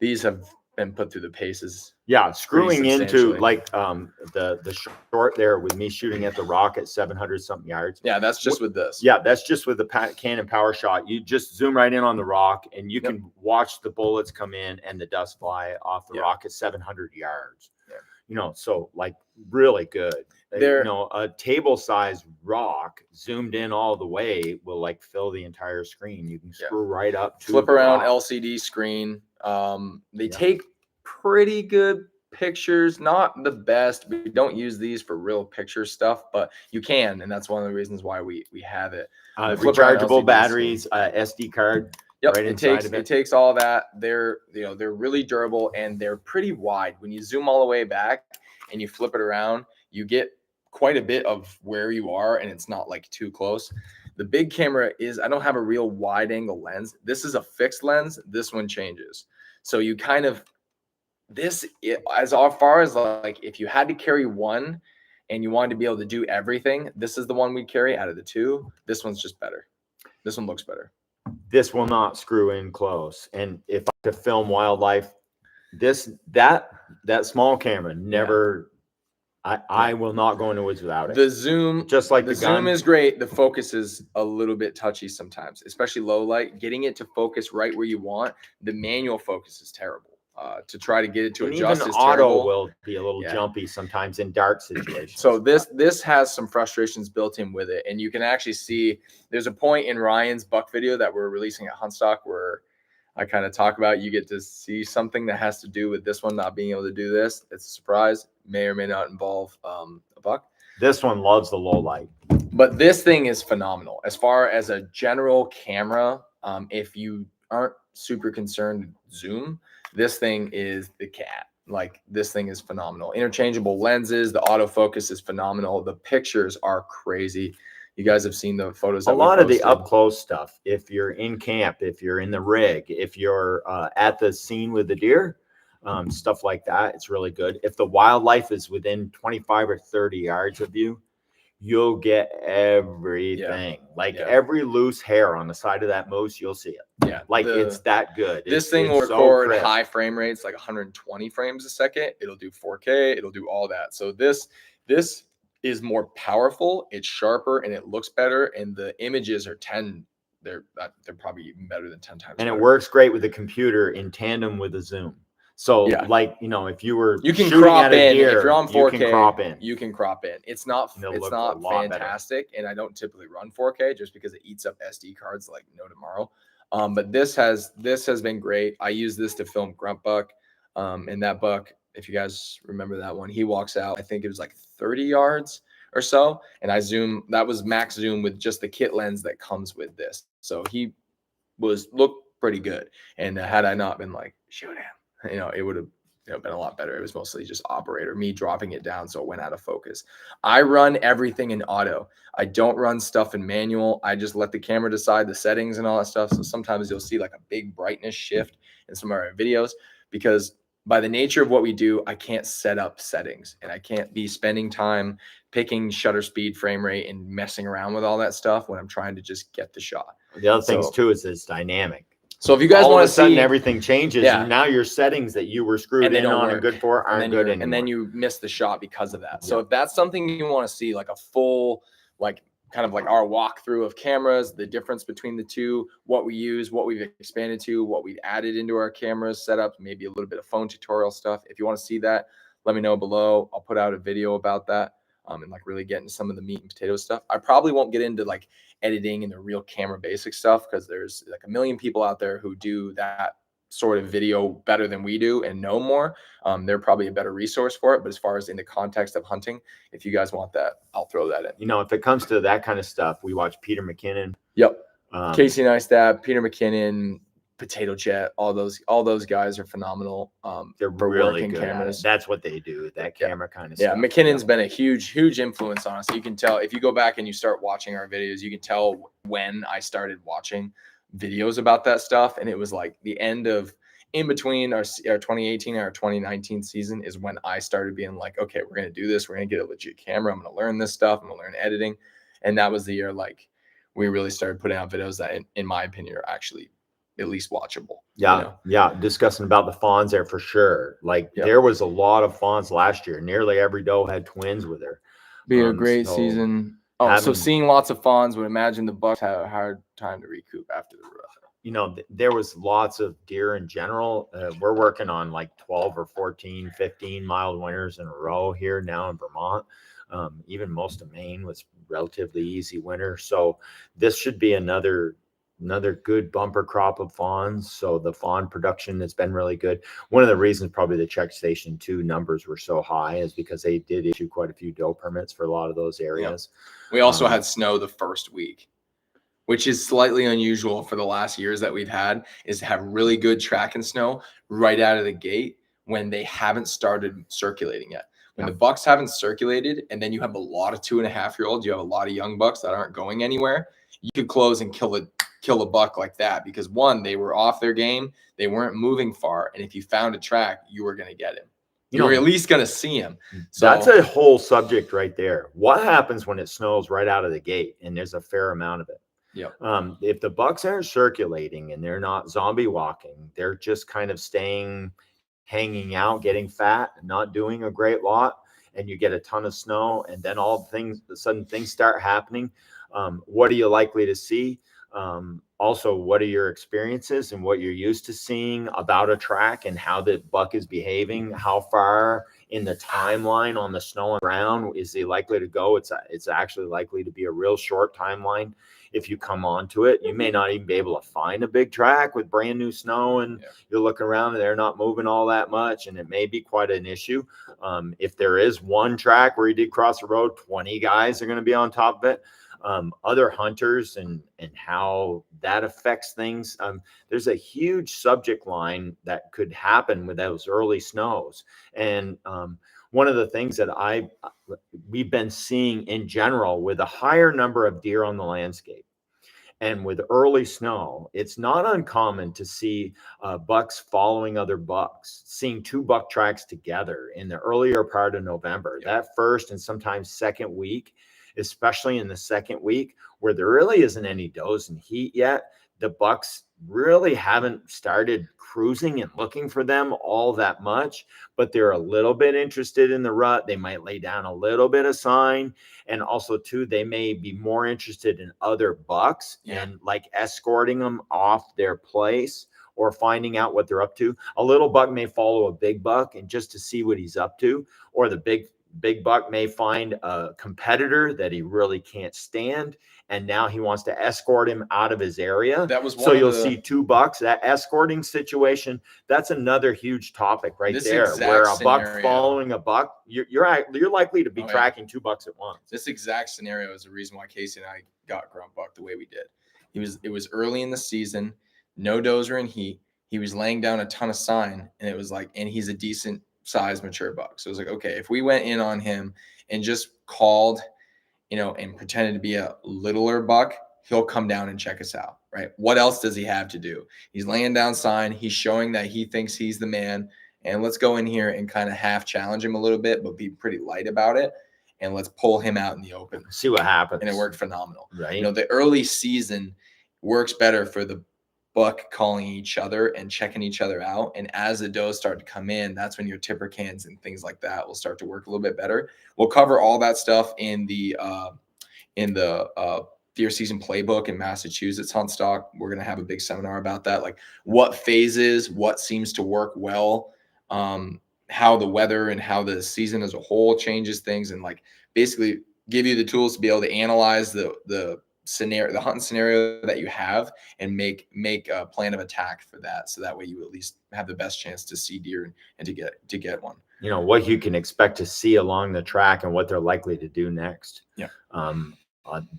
these have been put through the paces. Yeah, screwing into like the short there with me shooting at the rock at 700 something yards. Yeah, that's just with this. Yeah, that's just with the Canon PowerShot. You just zoom right in on the rock, and you can watch the bullets come in and the dust fly off the rock at 700 yards. Yeah. You know, so like really good. You know, a table size rock zoomed in all the way will like fill the entire screen. You can screw right up to flip around LCD screen. They take pretty good pictures, not the best. We don't use these for real picture stuff, but you can, and that's one of the reasons why we have it. Rechargeable batteries, SD card. Yep, right it takes all that. They're really durable, and they're pretty wide. When you zoom all the way back and you flip it around, you get quite a bit of where you are, and it's not like too close. The big camera I don't have a real wide angle lens. This is a fixed lens. This one changes. So you kind of, as far as like, if you had to carry one and you wanted to be able to do everything, this is the one we carry out of the two. This one's just better. This one looks better. This will not screw in close. And if I could film wildlife, that small camera never, I will not go in the woods without it. The zoom, just like the zoom is great. The focus is a little bit touchy sometimes, especially low light. Getting it to focus right where you want. The manual focus is terrible. To try to get it to adjust is terrible. Auto will be a little jumpy sometimes in dark situations. So this has some frustrations built in with it, and you can actually see there's a point in Ryan's buck video that we're releasing at Huntstock where I kind of talk about, you get to see something that has to do with this one not being able to do this. It's a surprise, may or may not involve a buck. This one loves the low light. But this thing is phenomenal. As far as a general camera, if you aren't super concerned zoom, this thing is the cat. Like, this thing is phenomenal. Interchangeable lenses, the autofocus is phenomenal. The pictures are crazy. You guys have seen the photos. A That lot we of the posted. up close stuff. If you're in camp, if you're in the rig, if you're at the scene with the deer, stuff like that, it's really good. If the wildlife is within 25 or 30 yards of you, you'll get everything. Like every loose hair on the side of that moose, you'll see it. Yeah, like it's that good. This thing will it's record so high frame rates, like 120 frames a second. It'll do 4K. It'll do all that. So this is more powerful. It's sharper and it looks better. And the images are 10. They're probably even better than 10 times. And better. It works great with the computer in tandem with the zoom. So like, you know, if you were you can shooting crop at a in deer, if you're on 4K, you can crop in. You can crop in. It's not fantastic, and I don't typically run 4K just because it eats up SD cards like no tomorrow. But this has been great. I use this to film grunt buck, and that buck, if you guys remember that one, he walks out. I think it was like 30 yards or so, and I zoom. That was max zoom with just the kit lens that comes with this. So he looked pretty good. And had I not been like, shoot him, it would have been a lot better. It was mostly just operator, me dropping it down so it went out of focus. I run everything in auto. I don't run stuff in manual. I just let the camera decide the settings and all that stuff. So sometimes you'll see like a big brightness shift in some of our videos because by the nature of what we do, I can't set up settings and I can't be spending time picking shutter speed, frame rate, and messing around with all that stuff when I'm trying to just get the shot. The other things too is it's dynamic. So if you guys want to see, everything changes, and now your settings that you were screwed in on and good for aren't good anymore. And then you miss the shot because of that. So if that's something you want to see, like a full, like kind of like our walkthrough of cameras, the difference between the two, what we use, what we've expanded to, what we've added into our cameras setup, maybe a little bit of phone tutorial stuff. If you want to see that, let me know below. I'll put out a video about that. And like really get into some of the meat and potato stuff. I probably won't get into like editing and the real camera basic stuff because there's like a million people out there who do that sort of video better than we do and know more. They're probably a better resource for it. But as far as in the context of hunting, if you guys want that, I'll throw that in. You know, if it comes to that kind of stuff, we watch Peter McKinnon. Yep. Casey Neistat, Peter McKinnon, Potato Jet, all those guys are phenomenal. They're really good cameras. That's what they do. That camera kind of stuff. Yeah, McKinnon's been a huge influence on us. You can tell if you go back and you start watching our videos, you can tell when I started watching videos about that stuff. And it was like the end of in between our 2018 and our 2019 season is when I started being like, okay, we're going to do this. We're going to get a legit camera. I'm going to learn this stuff. I'm going to learn editing. And that was the year like we really started putting out videos that in my opinion are actually at least watchable. Yeah. Discussing about the fawns there for sure. Like there was a lot of fawns last year. Nearly every doe had twins with her. Be a great season. So seeing lots of fawns would imagine the bucks had a hard time to recoup after the rut. You know, there was lots of deer in general. We're working on like 12 or 14, 15 mild winters in a row here now in Vermont. Even most of Maine was relatively easy winter. So this should be another good bumper crop of fawns. So the fawn production has been really good. One of the reasons probably the check station 2 numbers were so high is because they did issue quite a few doe permits for a lot of those areas. We also had snow the first week, which is slightly unusual for the last years that we've had, is to have really good tracking snow right out of the gate when they haven't started circulating yet. When the bucks haven't circulated and then you have a lot of 2.5-year-olds, you have a lot of young bucks that aren't going anywhere, you could close and kill a buck like that because one, they were off their game, they weren't moving far, and if you found a track, you were going to get him. You were at least going to see him. So that's a whole subject right there. What happens when it snows right out of the gate and there's a fair amount of it? Yeah. If the bucks aren't circulating and they're not zombie walking, they're just kind of hanging out, getting fat, not doing a great lot, and you get a ton of snow, and then all of a sudden things start happening. What are you likely to see? Also, what are your experiences and what you're used to seeing about a track and how the buck is behaving? How far in the timeline on the snow and ground is he likely to go? It's actually likely to be a real short timeline. If you come onto it, you may not even be able to find a big track with brand new snow, and you're looking around and they're not moving all that much, and it may be quite an issue. If there is one track where you did cross the road, 20 guys are going to be on top of it. Other hunters and how that affects things. There's a huge subject line that could happen with those early snows. And one of the things that we've been seeing in general with a higher number of deer on the landscape. And with early snow, it's not uncommon to see bucks following other bucks, seeing 2 buck tracks together in the earlier part of November. That first and sometimes second week, especially in the second week, where there really isn't any does in heat yet, the bucks really haven't started cruising and looking for them all that much, but they're a little bit interested in the rut. They might lay down a little bit of sign. And also too, they may be more interested in other bucks and like escorting them off their place or finding out what they're up to. A little buck may follow a big buck and just to see what he's up to, or the big buck may find a competitor that he really can't stand, and now he wants to escort him out of his area. That was so you'll see 2 bucks. That escorting situation, that's another huge topic right there, where a buck following a buck, you're likely to be tracking 2 bucks at once. This exact scenario is the reason why Casey and I got grunt buck the way we did. It was early in the season, no does were in heat. He was laying down a ton of sign, and it was like, and he's a decent size mature buck. So it was like, okay, if we went in on him and just called, and pretended to be a littler buck, he'll come down and check us out, right? What else does he have to do? He's laying down sign. He's showing that he thinks he's the man. And let's go in here and kind of half challenge him a little bit, but be pretty light about it. And let's pull him out in the open. See what happens. And it worked phenomenal. Right. The early season works better for the buck calling each other and checking each other out. And as the does start to come in, that's when your tipper cans and things like that will start to work a little bit better. We'll cover all that stuff in the deer season playbook in Massachusetts Hunt Stock. We're going to have a big seminar about that, like what phases, what seems to work well, how the weather and how the season as a whole changes things, and like basically give you the tools to be able to analyze the scenario, the hunting scenario that you have, and make a plan of attack for that. So that way you at least have the best chance to see deer and to get one. What you can expect to see along the track and what they're likely to do next. Yeah.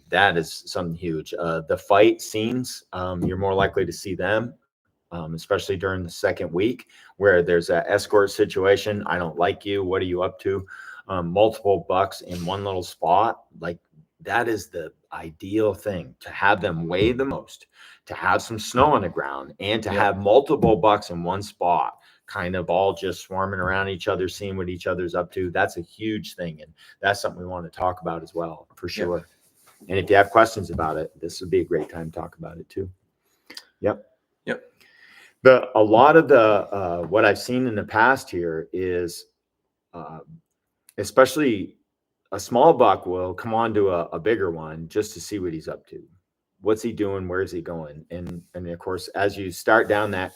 That is something huge. The fight scenes, you're more likely to see them, especially during the second week, where there's an escort situation. I don't like you. What are you up to? Multiple bucks in one little spot. Like, that is the ideal thing, to have them weigh the most, to have some snow on the ground, and to have multiple bucks in one spot, kind of all just swarming around each other, seeing what each other's up to. That's a huge thing. And that's something we want to talk about as well, for sure. And if you have questions about it, this would be a great time to talk about it too. Yep. A lot of the, what I've seen in the past here is, especially a small buck will come on to a bigger one just to see what he's up to. What's he doing? Where's he going? And of course, as you start down that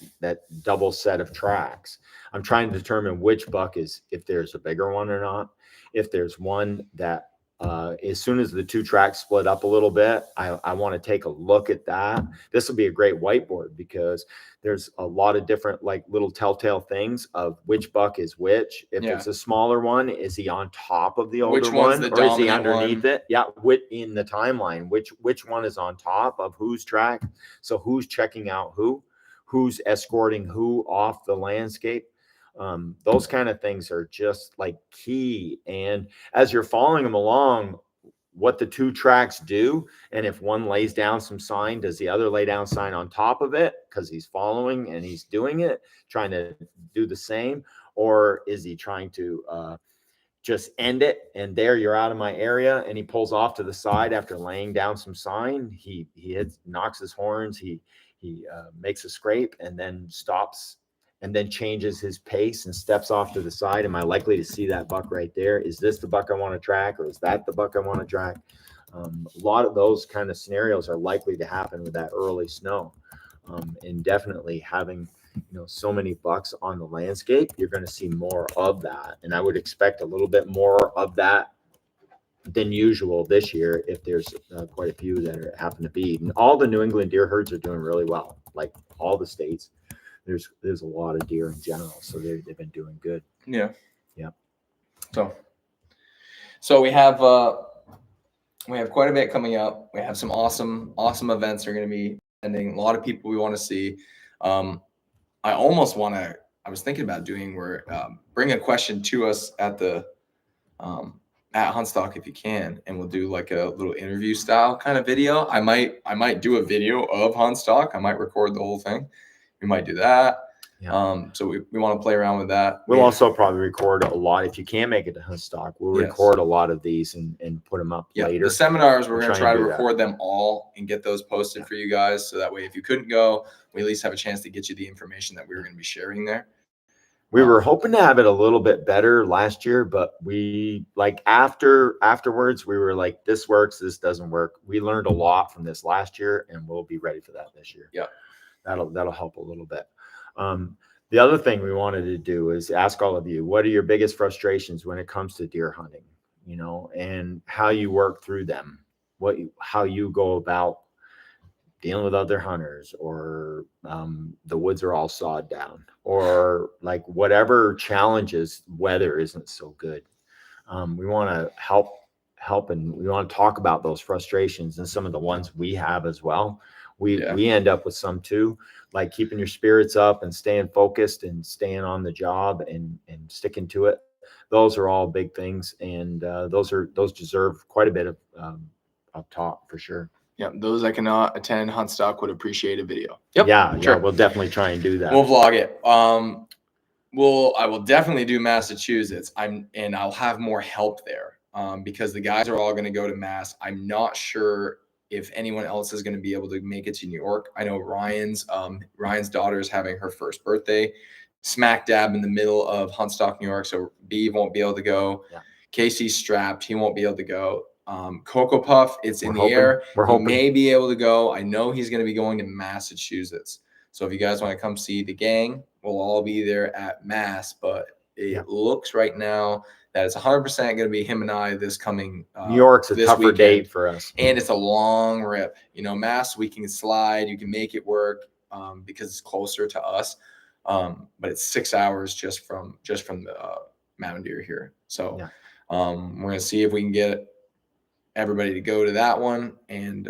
double set of tracks, I'm trying to determine which buck is, if there's a bigger one or not. If there's one that, as soon as the 2 tracks split up a little bit, I want to take a look at that. This will be a great whiteboard, because there's a lot of different like little telltale things of which buck is which. If it's a smaller one, is he on top of the older one, or is he underneath it? Yeah, in the timeline, which one is on top of whose track? So who's checking out who's escorting who off the landscape? Those kind of things are just like key. And as you're following them along, what the 2 tracks do, and if one lays down some sign, does the other lay down sign on top of it because he's following and he's doing it, trying to do the same? Or is he trying to just end it, and there, you're out of my area, and he pulls off to the side after laying down some sign? He knocks his horns, he makes a scrape, and then stops, and then changes his pace and steps off to the side. Am I likely to see that buck right there? Is this the buck I want to track, or is that the buck I want to track? A lot of those kind of scenarios are likely to happen with that early snow. And definitely having, so many bucks on the landscape, you're going to see more of that. And I would expect a little bit more of that than usual this year, if there's quite a few that happen to be. And all the New England deer herds are doing really well, like all the states. There's a lot of deer in general, so they've been doing good. Yeah. So we have quite a bit coming up. We have some awesome events that are going to be ending. A lot of people we want to see. I almost want to I was thinking about doing where bring a question to us at the at Huntstock if you can, and we'll do like a little interview style kind of video. I might do a video of Huntstock. I might record the whole thing. We might do that. Yeah. So we want to play around with that. We'll also probably record a lot. If you can make it to Huntstock, we'll record a lot of these and put them up later. The seminars, we're going to try to do record them all and get those posted for you guys. So that way, if you couldn't go, we at least have a chance to get you the information that we were going to be sharing there. We were hoping to have it a little bit better last year, but we afterwards, we were like, this works, this doesn't work. We learned a lot from this last year, and we'll be ready for that this year. Yeah. That'll help a little bit. The other thing we wanted to do is ask all of you, what are your biggest frustrations when it comes to deer hunting, you know, and how you work through them, how you go about dealing with other hunters, or the woods are all sawed down, or like whatever challenges, weather isn't so good. We want to help, and we want to talk about those frustrations and some of the ones we have as well. We end up with some too, like keeping your spirits up and staying focused and staying on the job and sticking to it. Those are all big things, and those deserve quite a bit of talk for sure. Yeah, those that cannot attend Huntstock would appreciate a video. Yep. Yeah, sure. We'll definitely try and do that. We'll vlog it. I will definitely do Massachusetts. I'll have more help there because the guys are all going to go to Mass. I'm not sure if anyone else is going to be able to make it to New York. I know Ryan's daughter is having her first birthday smack dab in the middle of Huntstock, New York. So B won't be able to go. Yeah. Casey's strapped. He won't be able to go. Cocoa Puff, it's in the air. He may be able to go. I know he's going to be going to Massachusetts. So if you guys want to come see the gang, we'll all be there at Mass. But it looks right now that it's 100% going to be him and I this coming. New York's a tougher date for us. And it's a long rip. You know, Mass, we can slide. You can make it work because it's closer to us. But it's 6 hours just from the Mountain Deer here. So we're going to see if we can get everybody to go to that one, and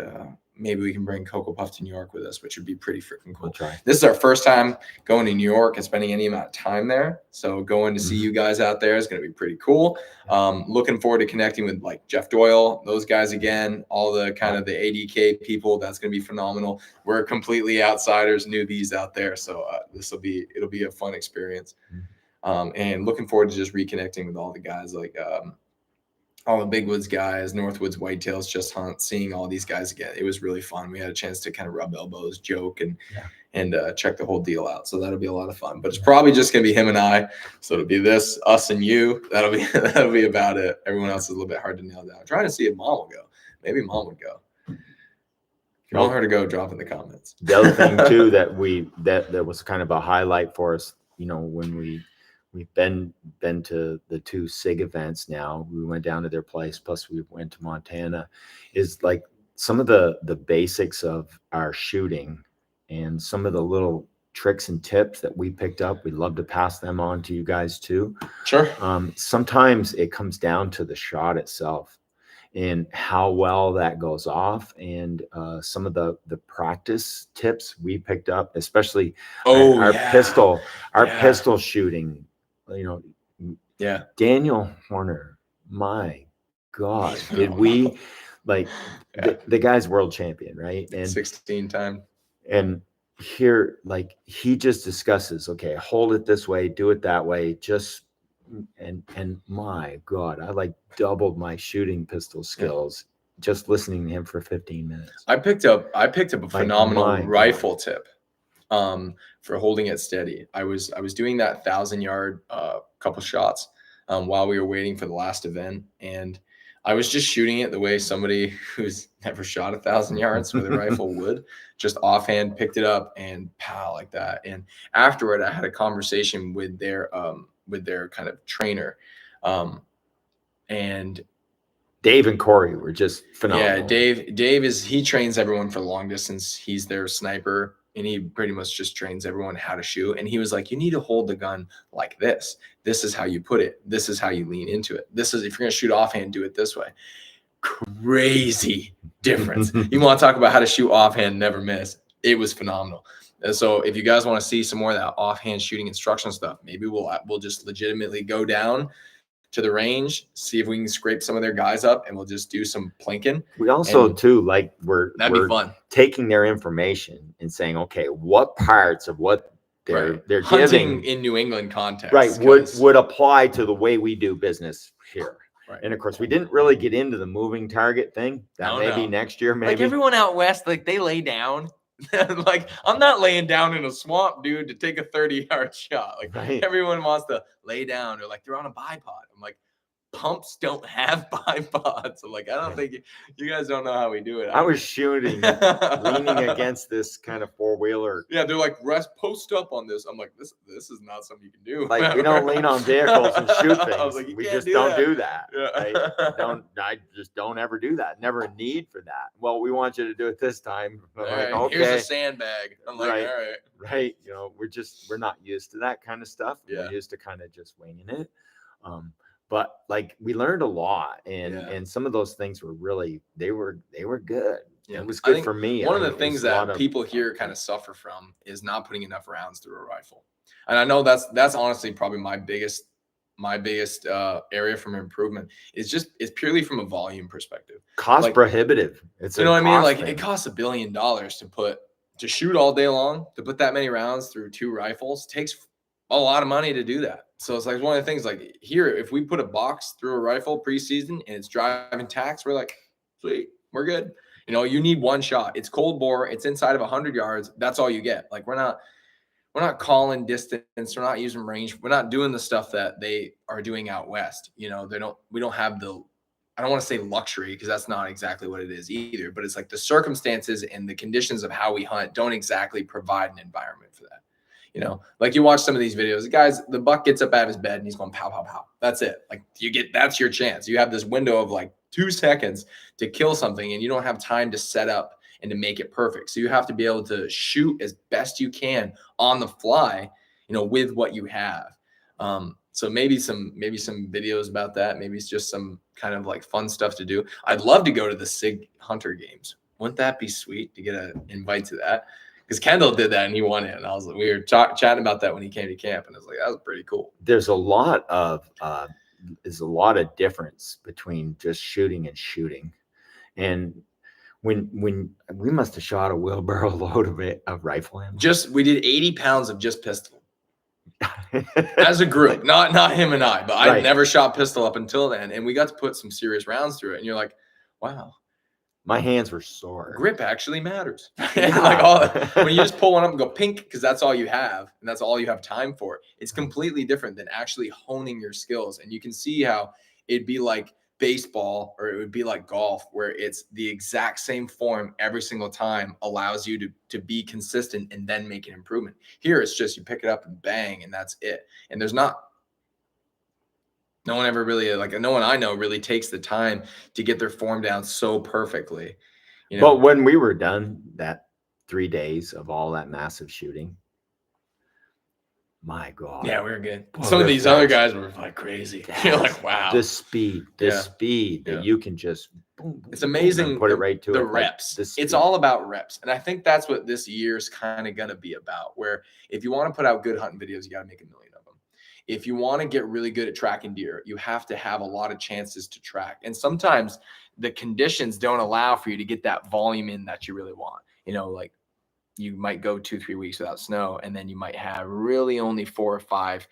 maybe we can bring Cocoa Puff to New York with us, which would be pretty freaking cool. We'll try. This is our first time going to New York and spending any amount of time there, so going to see you guys out there is going to be pretty cool. Looking forward to connecting with like Jeff Doyle, those guys again, all the kind of the ADK people. That's going to be phenomenal. We're completely outsiders, newbies out there, so it'll be a fun experience. And looking forward to just reconnecting with all the guys, like all the Big Woods guys, Northwoods Whitetails, Just Hunt, seeing all these guys again. It was really fun. We had a chance to kind of rub elbows, joke, and check the whole deal out. So that'll be a lot of fun. But it's probably just gonna be him and I. So it'll be this, us, and you. That'll be about it. Everyone else is a little bit hard to nail down. I'm trying to see if Mom will go. Maybe Mom would go. If you want her to go, drop in the comments. The other thing too that was kind of a highlight for us, you know, when we've been to the 2 SIG events now. We went down to their place, plus we went to Montana, is like some of the basics of our shooting and some of the little tricks and tips that we picked up. We'd love to pass them on to you guys too. Sure. Sometimes it comes down to the shot itself and how well that goes off, and some of the practice tips we picked up, especially our pistol shooting. You know, Daniel Horner, my God, did we like the guy's world champion, right? And 16 time. And here, like, he just discusses, okay, hold it this way, do it that way, and my God, I like doubled my shooting pistol skills just listening to him for 15 minutes. I picked up a phenomenal rifle tip for holding it steady. I was doing that 1,000-yard couple shots while we were waiting for the last event, and I was just shooting it the way somebody who's never shot 1,000 yards with a rifle would, just offhand picked it up and pow, like that. And afterward, I had a conversation with their kind of trainer, and Dave and Corey were just phenomenal. Yeah, Dave he trains everyone for long distance. He's their sniper, and he pretty much just trains everyone how to shoot. And he was like, you need to hold the gun like this. This is how you put it. This is how you lean into it. This is, if you're going to shoot offhand, do it this way. Crazy difference. You want to talk about how to shoot offhand, never miss. it was phenomenal. And so if you guys want to see some more of that offhand shooting instructional stuff, maybe we'll just legitimately go down to the range, see if we can scrape some of their guys up, and we'll just do some plinking. We also And too, like that'd be we're fun. taking their information and saying, okay, what parts of what they're hunting giving in New England context, right would apply to the way we do business here. Right. And of course, we didn't really get into the moving target thing. That maybe next year, maybe. Like everyone out west, like they lay down. Like I'm not laying down in a swamp, dude, to take a 30-yard shot. Like everyone wants to lay down, or like they're on a bipod. I'm like, pumps don't have bipods. I'm like, I don't think you guys don't know how we do it. I was shooting, leaning against this kind of 4-wheeler. Yeah, they're like, post up on this. I'm like, this is not something you can do. Like we don't lean on vehicles and shoot things. I was like, we just don't do that. Yeah. I just don't ever do that. Never a need for that. Well, we want you to do it this time. I'm like, okay. Here's a sandbag. I'm like, all right. Right. You know, we're not used to that kind of stuff. Yeah. We're used to kind of just winging it. But like we learned a lot, and some of those things were really they were good. Yeah. It was good for me. One of the things that people here kind of suffer from is not putting enough rounds through a rifle. And I know that's honestly probably my biggest area from improvement is purely from a volume perspective. Cost prohibitive. It's you know what I mean? Like it costs $1 billion to shoot all day long, to put that many rounds through 2 rifles takes a lot of money to do that. So it's like one of the things, like here, if we put a box through a rifle preseason and it's driving tax, we're like, sweet, we're good. You know, you need one shot. It's cold bore. It's inside of 100 yards. That's all you get. Like we're not calling distance. We're not using range. We're not doing the stuff that they are doing out west. You know, we don't have I don't want to say luxury, because that's not exactly what it is either, but it's like the circumstances and the conditions of how we hunt don't exactly provide an environment for that. You know, like you watch some of these videos, the buck gets up out of his bed and he's going pow, pow, pow. That's it. Like that's your chance. You have this window of like 2 seconds to kill something, and you don't have time to set up and to make it perfect. So you have to be able to shoot as best you can on the fly, you know, with what you have. So maybe some videos about that. Maybe it's just some kind of like fun stuff to do. I'd love to go to the Sig Hunter games. Wouldn't that be sweet to get an invite to that? Because Kendall did that and he won it. And I was like, we were chatting about that when he came to camp, and I was like, that was pretty cool. There's a lot of difference between just shooting and shooting. And when we must have shot a wheelbarrow load of rifle ammo. We did 80 pounds of just pistol as a group, not him and I, but I'd never shot pistol up until then. And we got to put some serious rounds through it. And you're like, wow. My hands were sore. Grip actually matters. Like when you just pull one up and go pink, because that's all you have and that's all you have time for. It's completely different than actually honing your skills. And you can see how it'd be like baseball, or it would be like golf, where it's the exact same form every single time allows you to be consistent and then make an improvement. Here, it's just you pick it up and bang, and that's it. And there's no one ever really, like no one I know really takes the time to get their form down so perfectly. You know? But when we were done that 3 days of all that massive shooting, my God. Yeah, we were good. Some of these other guys were like crazy. You're like, wow. The speed that you can just boom, it's amazing. Put it right to the it. reps. Like it's all about reps. And I think that's what this year's kind of going to be about, where if you want to put out good hunting videos, you got to make 1 million of them. If you want to get really good at tracking deer, you have to have a lot of chances to track. And sometimes the conditions don't allow for you to get that volume in that you really want. You know, like you might go 2-3 weeks without snow, and then you might have really only 4 or 5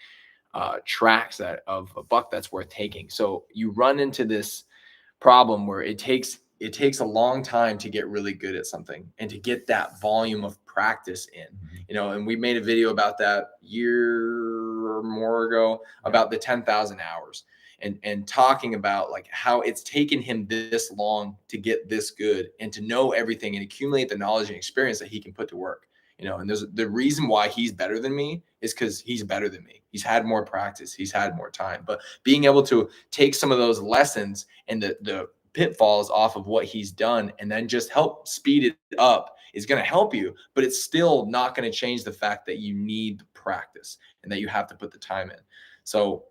tracks of a buck that's worth taking. So you run into this problem where it takes a long time to get really good at something and to get that volume of practice in, you know. And we made a video about that year or more ago about the 10,000 hours and talking about like how it's taken him this long to get this good and to know everything and accumulate the knowledge and experience that he can put to work, you know. And there's the reason why he's better than me is because he's better than me. He's had more practice. He's had more time. But being able to take some of those lessons and the pitfalls off of what he's done and then just help speed it up is going to help you, but it's still not going to change the fact that you need practice and that you have to put the time in. So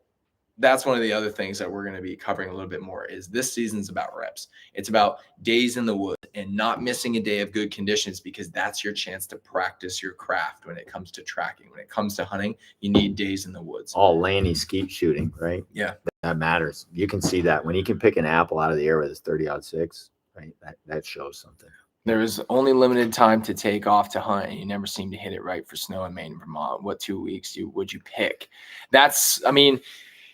that's one of the other things that we're going to be covering a little bit more is this season's about reps. It's about days in the woods and not missing a day of good conditions, because that's your chance to practice your craft when it comes to tracking. When it comes to hunting, you need days in the woods. All Lanny skeet shooting, right? Yeah. That matters. You can see that when he can pick an apple out of the air with his 30-06, right? That shows something. There is only limited time to take off to hunt, and you never seem to hit it right for snow in Maine and Vermont. What 2 weeks would you pick? That's, I mean,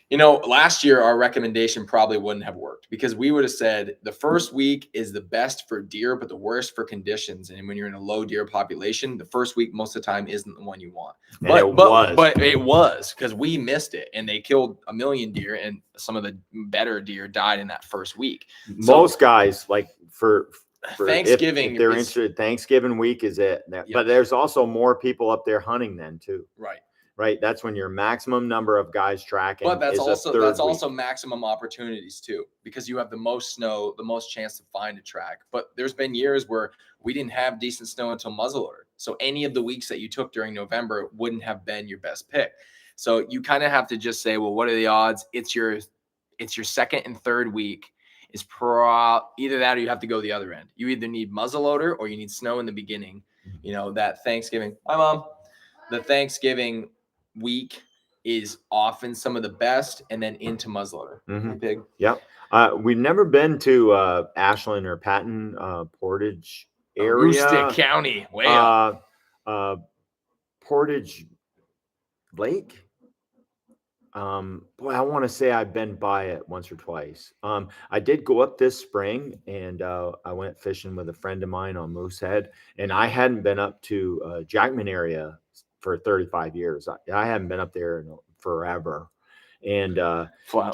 you know, last year our recommendation probably wouldn't have worked, because we would have said the first week is the best for deer, but the worst for conditions. And when you're in a low deer population, the first week most of the time isn't the one you want. But it was, because we missed it, and they killed 1 million deer, and some of the better deer died in that first week. Most guys, like for Thanksgiving, if they're interested, Thanksgiving week is it. Yep. But there's also more people up there hunting then too. Right. That's when your maximum number of guys tracking. But that's is also maximum opportunities too, because you have the most snow, the most chance to find a track. But there's been years where we didn't have decent snow until muzzleloader. So any of the weeks that you took during November wouldn't have been your best pick. So you kind of have to just say, well, what are the odds? It's your second and third week. Is either that or you have to go the other end. You either need muzzleloader or you need snow in the beginning. You know, that Thanksgiving. Hi, Mom. The Thanksgiving week is often some of the best, and then into muzzleloader. Big. Yep. We've never been to Ashland or Patton, Portage area. Aroostook County, way up. Portage Lake. Boy, I want to say I've been by it once or twice. I did go up this spring, and I went fishing with a friend of mine on Moosehead, and I hadn't been up to Jackman area for 35 years. I haven't been up there in forever. And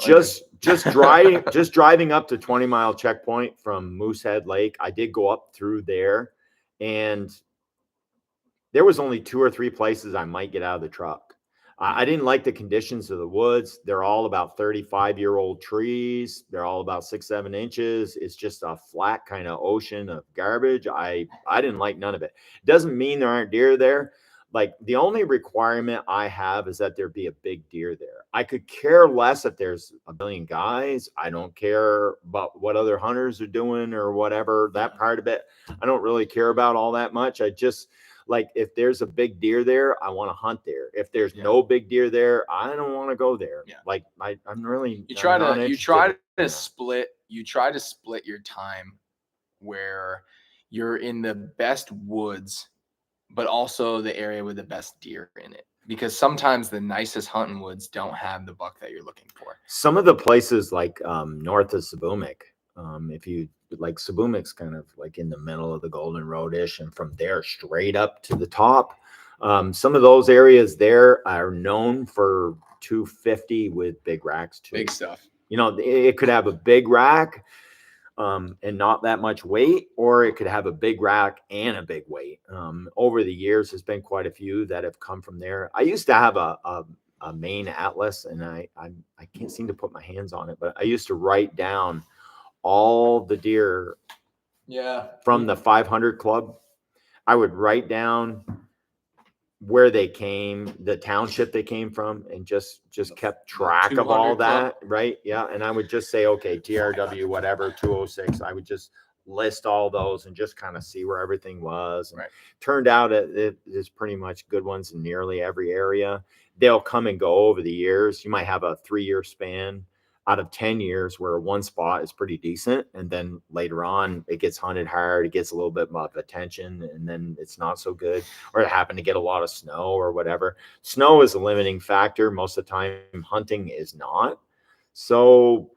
just driving up to 20 Mile checkpoint from Moosehead Lake, I did go up through there, and there was only 2 or 3 places I might get out of the truck. I didn't like the conditions of the woods. They're all about 35-year-old trees. They're all about 6-7 inches. It's just a flat kind of ocean of garbage. I didn't like none of it. Doesn't mean there aren't deer there. Like, the only requirement I have is that there be a big deer there. I could care less if there's a billion guys. I don't care about what other hunters are doing or whatever. That part of it, I don't really care about all that much. I just, like, if there's a big deer there, I want to hunt there. If there's no big deer there, I don't want to go there. Like, I'm really you try to split your time where you're in the best woods, but also the area with the best deer in it, because sometimes the nicest hunting woods don't have the buck that you're looking for. Some of the places like north of Seboomic, if you like, Seboomick's kind of like in the middle of the Golden Road-ish, and from there straight up to the top. Some of those areas there are known for 250 with big racks too. Big stuff. You know, it could have a big rack and not that much weight, or it could have a big rack and a big weight. Over the years, there's been quite a few that have come from there. I used to have a Maine atlas, and I can't seem to put my hands on it, but I used to write down all the deer from the 500 club. I would write down where they came, the township they came from, and just kept track of all that. Right. Yeah. And I would just say, okay, TRW, whatever, 206. I would just list all those and just kind of see where everything was. And turned out it is pretty much good ones in nearly every area. They'll come and go over the years. You might have a 3-year span out of 10 years where one spot is pretty decent, and then later on it gets hunted hard, it gets a little bit of attention, and then it's not so good, or it happened to get a lot of snow or whatever. Snow is a limiting factor most of the time. Hunting is not. So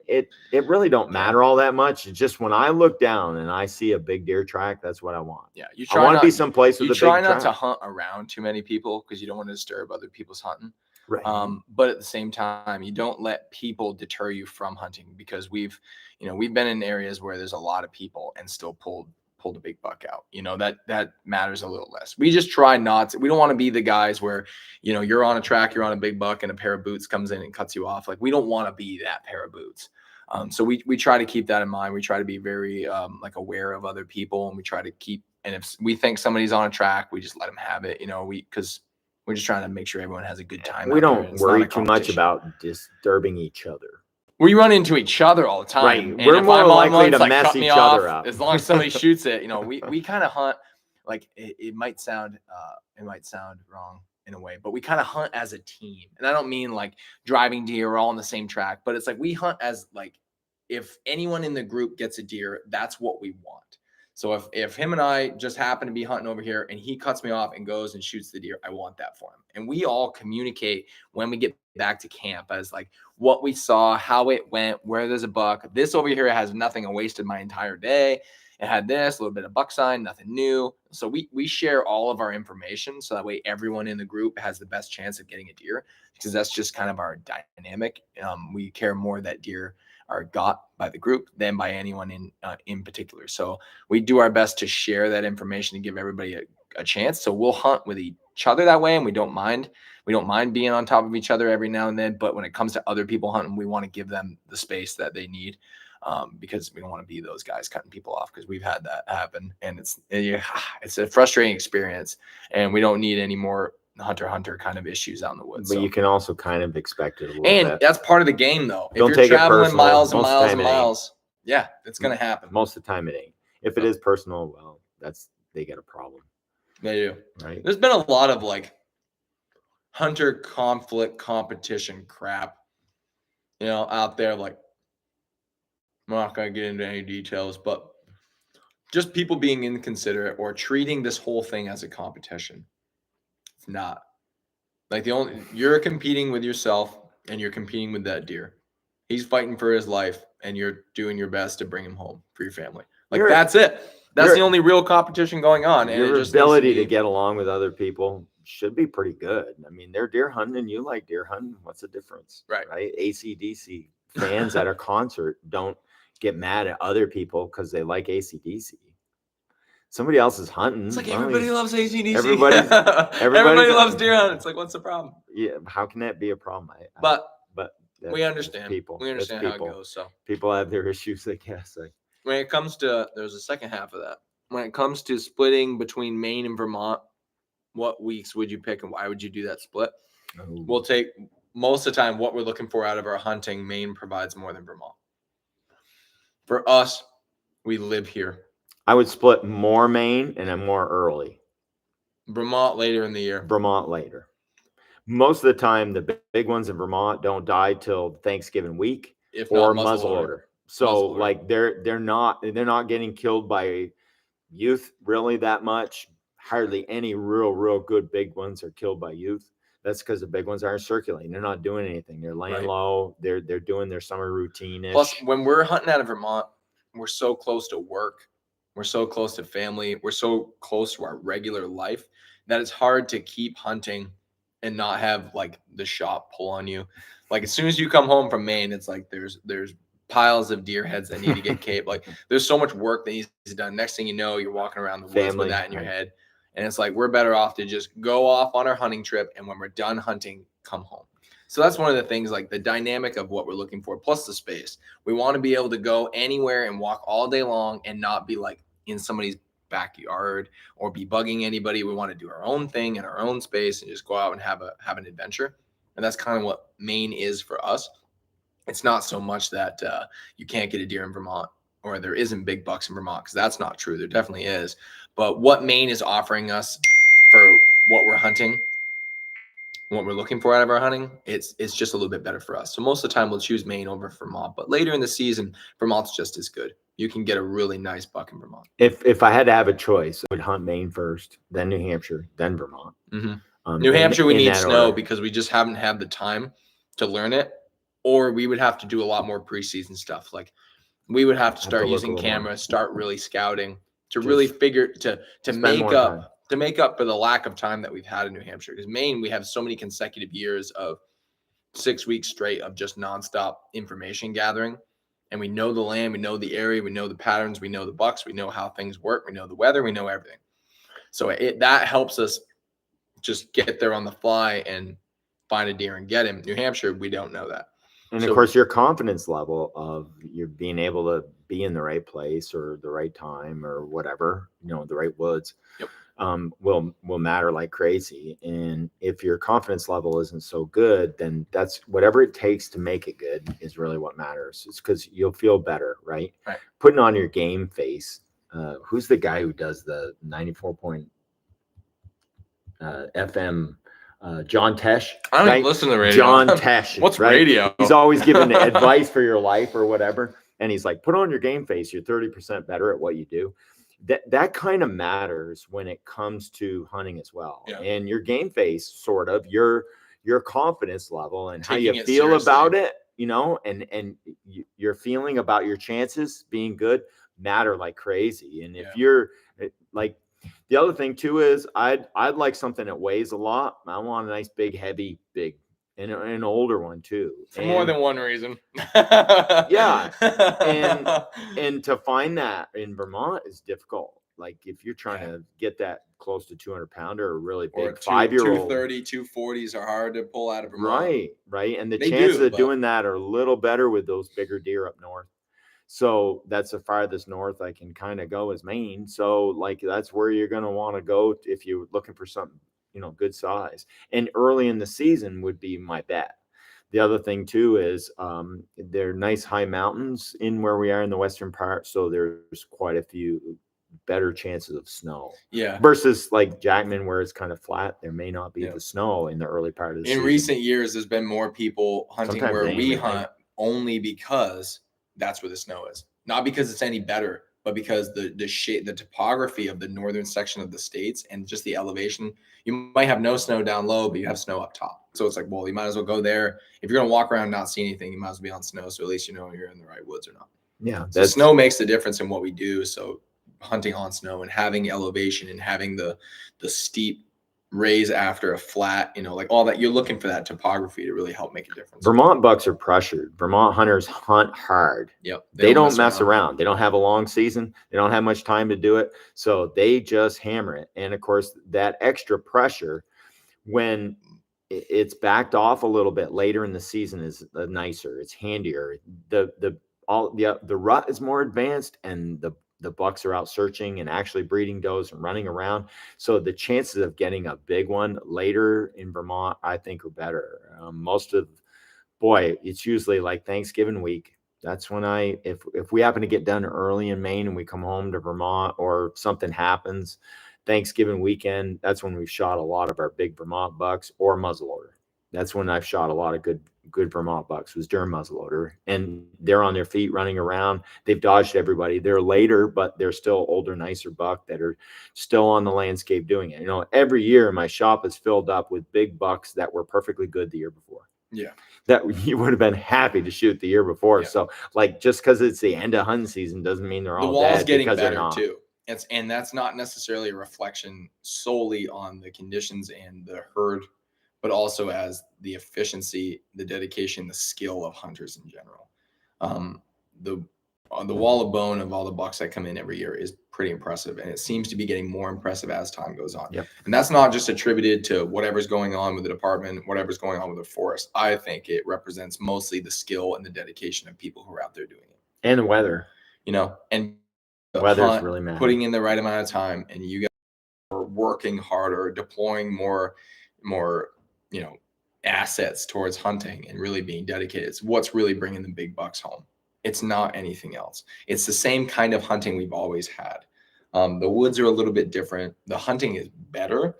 it really don't matter all that much. It's just when I look down and I see a big deer track, that's what I want. I want to be someplace with a big track. You try not to hunt around too many people, because you don't want to disturb other people's hunting. Right. But at the same time, you don't let people deter you from hunting, because we've been in areas where there's a lot of people and still pulled a big buck out. That matters a little less. We just try not to. We don't want to be the guys where, you're on a track, you're on a big buck, and a pair of boots comes in and cuts you off. Like, we don't want to be that pair of boots. So we try to keep that in mind. We try to be very aware of other people, and we try to keep. And if we think somebody's on a track, we just let them have it. Because We're just trying to make sure everyone has a good time. We out there, and don't it's not worry a too much competition. about disturbing each other. We run into each other all the time. Right. And We're if more I'm on likely one, to it's like, mess cut me each other off. up. As long as somebody shoots it, we kind of hunt. Like it might sound wrong in a way, but we kind of hunt as a team. And I don't mean like driving deer, we're all on the same track, but it's like we hunt as like, if anyone in the group gets a deer, that's what we want. So if him and I just happen to be hunting over here and he cuts me off and goes and shoots the deer, I want that for him. And we all communicate when we get back to camp as like what we saw, how it went, where there's a buck. This over here has nothing. I wasted my entire day. It had this, a little bit of buck sign, nothing new. So we share all of our information so that way everyone in the group has the best chance of getting a deer, because that's just kind of our dynamic. We care more that deer are got by the group than by anyone in particular. So we do our best to share that information and give everybody a chance. So we'll hunt with each other that way, and we don't mind being on top of each other every now and then. But when it comes to other people hunting, we want to give them the space that they need, because we don't want to be those guys cutting people off, because we've had that happen, and it's a frustrating experience, and we don't need any more hunter kind of issues out in the woods. But So you can also kind of expect it a little and bit. that's part of the game, though. Don't If take you're it traveling personal. miles and Most of the miles time and it ain't. miles, yeah, it's gonna happen. Most of the time it ain't. If it is personal, well, they get a problem. They do. Right. There's been a lot of like hunter conflict competition crap, out there. Like, I'm not gonna get into any details, but just people being inconsiderate or treating this whole thing as a competition. It's not. Like you're competing with yourself and you're competing with that deer. He's fighting for his life and you're doing your best to bring him home for your family. Like that's it. That's the only real competition going on. And your ability to get along with other people should be pretty good. I mean, they're deer hunting and you like deer hunting. What's the difference? Right. AC/DC fans at a concert don't get mad at other people because they like AC/DC. Somebody else is hunting. It's like everybody loves AC/DC. Everybody loves deer hunting. It's like, what's the problem? Yeah, how can that be a problem? But we that's understand. People. We understand how it goes. So people have their issues, I guess. When it comes to, there's a second half of that. When it comes to splitting between Maine and Vermont, what weeks would you pick and why would you do that split? We'll take most of the time what we're looking for out of our hunting. Maine provides more than Vermont. For us, we live here. I would split more Maine and then more early. Vermont later in the year. Vermont later. Most of the time, the big ones in Vermont don't die till Thanksgiving week, if or not muzzleloader. So like they're not getting killed by youth really that much. Hardly any real good big ones are killed by youth. That's because the big ones aren't circulating. They're not doing anything. They're laying low. They're doing their summer routine. Plus, when we're hunting out of Vermont, we're so close to work. We're so close to family. We're so close to our regular life that it's hard to keep hunting and not have like the shop pull on you. Like as soon as you come home from Maine, it's like there's piles of deer heads that need to get caped. Like there's so much work that needs to be done. Next thing you know, you're walking around the woods with that in your head. And it's like, we're better off to just go off on our hunting trip. And when we're done hunting, come home. So that's one of the things, like the dynamic of what we're looking for, plus the space. We want to be able to go anywhere and walk all day long and not be like in somebody's backyard or be bugging anybody. We want to do our own thing in our own space and just go out and have an adventure. And that's kind of what Maine is for us. It's not so much that you can't get a deer in Vermont or there isn't big bucks in Vermont, because that's not true. There definitely is. But what Maine is offering us for what we're hunting, what we're looking for out of our hunting, it's just a little bit better for us. So most of the time we'll choose Maine over Vermont, but later in the season, Vermont's just as good. You can get a really nice buck in Vermont. If I had to have a choice, I would hunt Maine first, then New Hampshire, then Vermont. Mm-hmm. New Hampshire, we need snow because we just haven't had the time to learn it, or we would have to do a lot more preseason stuff. Like we would have to start using cameras, start really scouting to really figure to make up for the lack of time that we've had in New Hampshire. Because Maine, we have so many consecutive years of 6 weeks straight of just nonstop information gathering. And we know the land, we know the area, we know the patterns, we know the bucks, we know how things work, we know the weather, we know everything. So that helps us just get there on the fly and find a deer and get him. New Hampshire, we don't know that. And of course, your confidence level of you're being able to be in the right place or the right time or whatever, the right woods. Yep. will matter like crazy. And if your confidence level isn't so good, then that's whatever it takes to make it good is really what matters. It's because you'll feel better, right? Right. Putting on your game face. Who's the guy who does the 94 point FM? John Tesh. I don't right? even listen to the radio. John Tesh. What's right? radio? He's always giving advice for your life or whatever. And he's like, put on your game face. You're 30% better at what you do. That kind of matters when it comes to hunting as well. Yeah. And your game face, sort of your confidence level and Taking how you it feel seriously. about it, and your feeling about your chances being good matter like crazy. And if you're like, the other thing too is I'd like something that weighs a lot. I want a nice big heavy and an older one too. For more than one reason. Yeah. And to find that in Vermont is difficult. Like if you're trying to get that close to 200-pounder, a really big 5-year-old. 230, 240s are hard to pull out of Vermont. Right. And the They chances do, of doing that are a little better with those bigger deer up north. So that's the farthest north I can kind of go is Maine. So like that's where you're going to want to go if you're looking for something, good size. And early in the season would be my bet. The other thing too is there are nice high mountains in where we are in the western part. So there's quite a few better chances of snow. Yeah. Versus like Jackman where it's kind of flat. There may not be the snow in the early part of the season. In recent years, there's been more people hunting Sometimes where we rain, hunt only because that's where the snow is. Not because it's any better, but because the shape, the topography of the northern section of the states and just the elevation. You might have no snow down low, but you have snow up top. So it's like, well, you might as well go there. If you're going to walk around and not see anything, you might as well be on snow. So at least you're in the right woods or not. Yeah. So snow makes the difference in what we do. So hunting on snow and having elevation and having the steep raise after a flat, like all that, you're looking for that topography to really help make a difference. Vermont bucks are pressured. Vermont hunters hunt hard. Yep. They don't mess around. They don't have a long season. They don't have much time to do it. So they just hammer it. And of course, that extra pressure when it's backed off a little bit later in the season is nicer. It's handier. The rut is more advanced and the bucks are out searching and actually breeding does and running around. So the chances of getting a big one later in Vermont, I think, are better. It's usually like Thanksgiving week. That's when if we happen to get done early in Maine and we come home to Vermont or something happens, Thanksgiving weekend, that's when we've shot a lot of our big Vermont bucks or muzzleloader. That's when I've shot a lot of good Vermont bucks was during muzzleloader, and they're on their feet running around. They've dodged everybody. They're later, but they're still older, nicer buck that are still on the landscape doing it. Every year my shop is filled up with big bucks that were perfectly good the year before. Yeah. That you would have been happy to shoot the year before. Yeah. So like, just because it's the end of hunting season doesn't mean they're all the wall's dead getting because better they're not. too. And that's not necessarily a reflection solely on the conditions and the herd, but also as the efficiency, the dedication, the skill of hunters in general. The wall of bone of all the bucks that come in every year is pretty impressive, and it seems to be getting more impressive as time goes on. Yep. And that's not just attributed to whatever's going on with the department, whatever's going on with the forest. I think it represents mostly the skill and the dedication of people who are out there doing it. And the weather. And the weather's really matters. Putting in the right amount of time, and you guys are working harder, deploying more assets towards hunting and really being dedicated. It's what's really bringing the big bucks home. It's not anything else. It's the same kind of hunting we've always had. The woods are a little bit different. The hunting is better.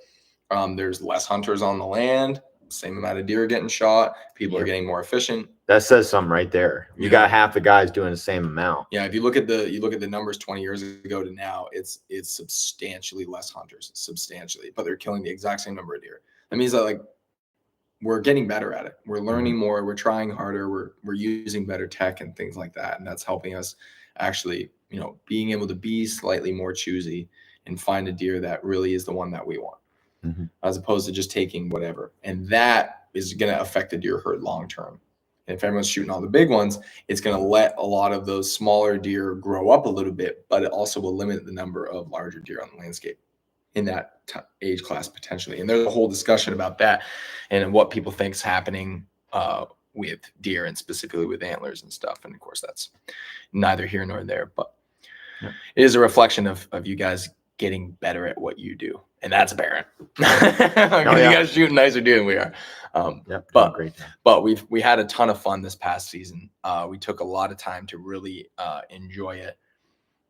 There's less hunters on the land, same amount of deer getting shot. People are getting more efficient. That says something right there. You got half the guys doing the same amount. Yeah, if you look at the numbers 20 years ago to now, it's substantially less hunters, but they're killing the exact same number of deer. That means that we're getting better at it. We're learning more. We're trying harder. We're using better tech and things like that, and that's helping us actually, being able to be slightly more choosy and find a deer that really is the one that we want, as opposed to just taking whatever. And that is going to affect the deer herd long term. And if everyone's shooting all the big ones, it's going to let a lot of those smaller deer grow up a little bit, but it also will limit the number of larger deer on the landscape in that age class potentially. And there's a whole discussion about that and what people think is happening with deer and specifically with antlers and stuff. And of course, that's neither here nor there, but it is a reflection of you guys getting better at what you do, and that's apparent. Oh, yeah. You guys shoot nicer deer than we are. Yep, But great job. but we had a ton of fun this past season. We took a lot of time to really enjoy it.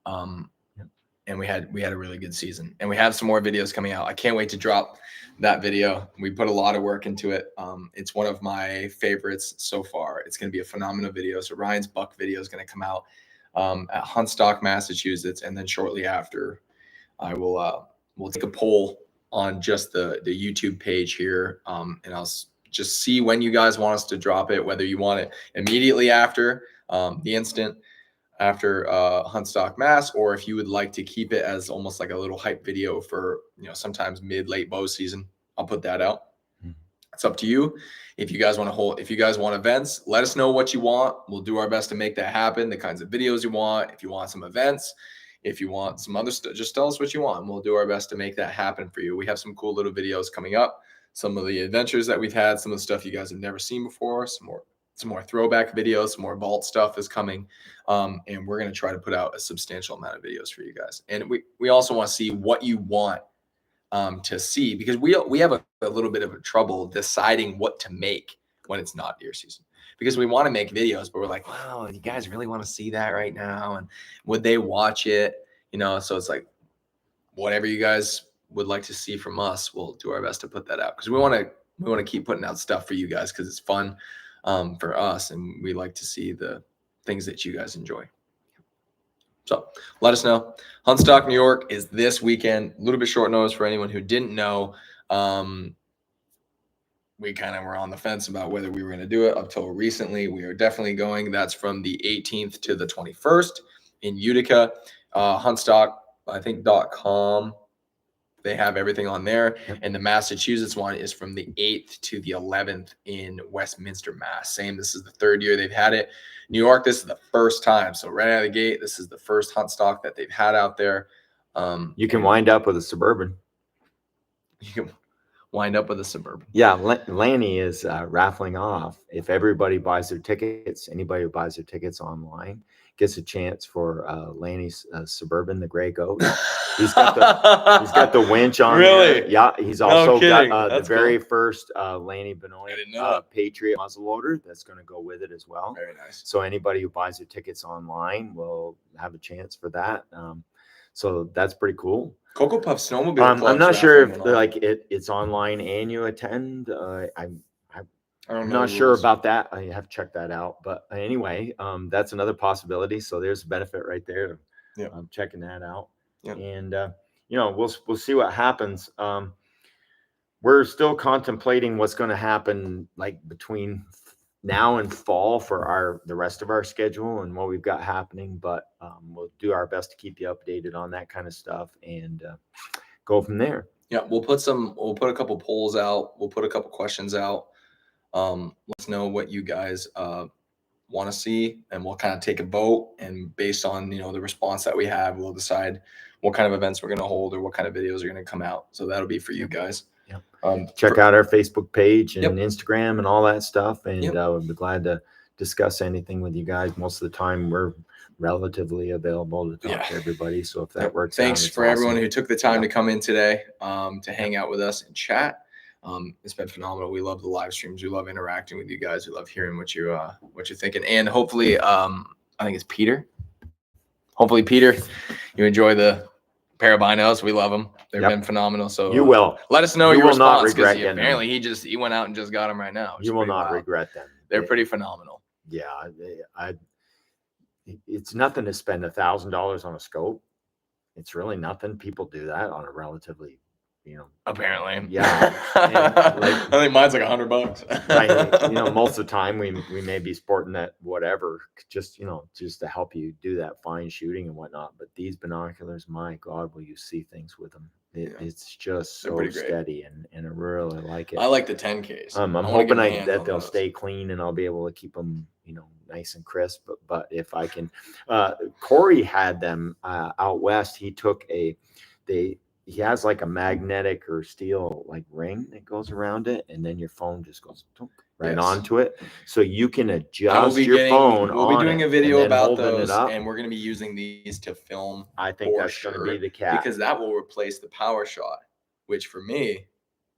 And we had a really good season, and we have some more videos coming out. I can't wait to drop that video. We put a lot of work into it. It's one of my favorites so far. It's going to be a phenomenal video. So Ryan's buck video is going to come out at Huntstock, Massachusetts, and then shortly after, I will we'll take a poll on just the YouTube page here, and I'll just see when you guys want us to drop it, whether you want it immediately after the instant after Huntstock Mass, or if you would like to keep it as almost like a little hype video for, sometimes late bow season. I'll put that out. It's up to you. If you guys want events, let us know what you want. We'll do our best to make that happen. The kinds of videos you want. If you want some events, if you want some other stuff, just tell us what you want, and we'll do our best to make that happen for you. We have some cool little videos coming up. Some of the adventures that we've had, some of the stuff you guys have never seen before, some more throwback videos, some more vault stuff is coming. And we're going to try to put out a substantial amount of videos for you guys. And we also want to see what you want to see, because we have a little bit of a trouble deciding what to make when it's not deer season, because we want to make videos, but we're like, wow, you guys really want to see that right now? And would they watch it? So it's like, whatever you guys would like to see from us, we'll do our best to put that out, because we want to keep putting out stuff for you guys, because it's fun for us, and we like to see the things that you guys enjoy. So let us know. Huntstock, New York is this weekend. A little bit short notice for anyone who didn't know. We kind of were on the fence about whether we were going to do it up till recently. We are definitely going. That's from the 18th to the 21st in Utica. Huntstock, I think, .com. They have everything on there. Yep. And the Massachusetts one is from the 8th to the 11th in Westminster, Mass. Same. This is the third year they've had it. New York, this is the first time. So right out of the gate, this is the first Huntstock that they've had out there. You can wind up with a Suburban. You can wind up with a Suburban. Yeah, Lanny is raffling off. If everybody buys their tickets, anybody who buys their tickets online gets a chance for Lanny's Suburban, the gray goat. He's got the winch on. Really? There. Yeah. He's also got the very cool. first Lanny Benoit Patriot muzzleloader that's going to go with it as well. Very nice. So anybody who buys their tickets online will have a chance for that. So that's pretty cool. Cocoa Puff Snowmobile. I'm not sure if it's online and you attend. I'm not sure about that. I have to check that out. But anyway, that's another possibility. So there's a benefit right there. Yeah. Checking that out. Yeah. And we'll see what happens. We're still contemplating what's going to happen like between now and fall for the rest of our schedule and what we've got happening. But we'll do our best to keep you updated on that kind of stuff and go from there. Yeah, we'll put a couple polls out. We'll put a couple questions out. Let us know what you guys want to see, and we'll kind of take a vote, and based on the response that we have, we'll decide what kind of events we're going to hold or what kind of videos are going to come out. So that'll be for you guys. Yep. Check out our Facebook page and Yep. Instagram and all that stuff, and Yep. we'll be glad to discuss anything with you guys. Most of the time we're relatively available to talk to everybody, so if that works Thanks out, for everyone who took the time to come in today to hang out with us and chat. It's been phenomenal. We love the live streams. We love interacting with you guys. We love hearing what you're thinking. And hopefully, I think it's Peter. Hopefully, Peter, you enjoy the pair of binos. We love them. They've been phenomenal. So you will. Let us know You your will not response, because regret apparently he went out and just got them right now. You will not regret them. They're pretty phenomenal. Yeah, it's nothing to spend $1,000 on a scope. It's really nothing. People do that on a relatively, Apparently. Yeah. I think mine's like $100. Right. Most of the time we may be sporting that whatever, just to help you do that fine shooting and whatnot. But these binoculars, my God, will you see things with them? It's just so steady, and I really like it. I like the 10Ks. I'm hoping that they'll stay clean and I'll be able to keep them, nice and crisp. But if I can, Corey had them out west. He took he has like a magnetic or steel like ring that goes around it, and then your phone just goes right Yes. onto it, so you can I will adjust be your phone. We'll be doing a video about those, up. and we're going to be using these to film. I think for that's going to sure, be the cat. because that will replace the power shot, which for me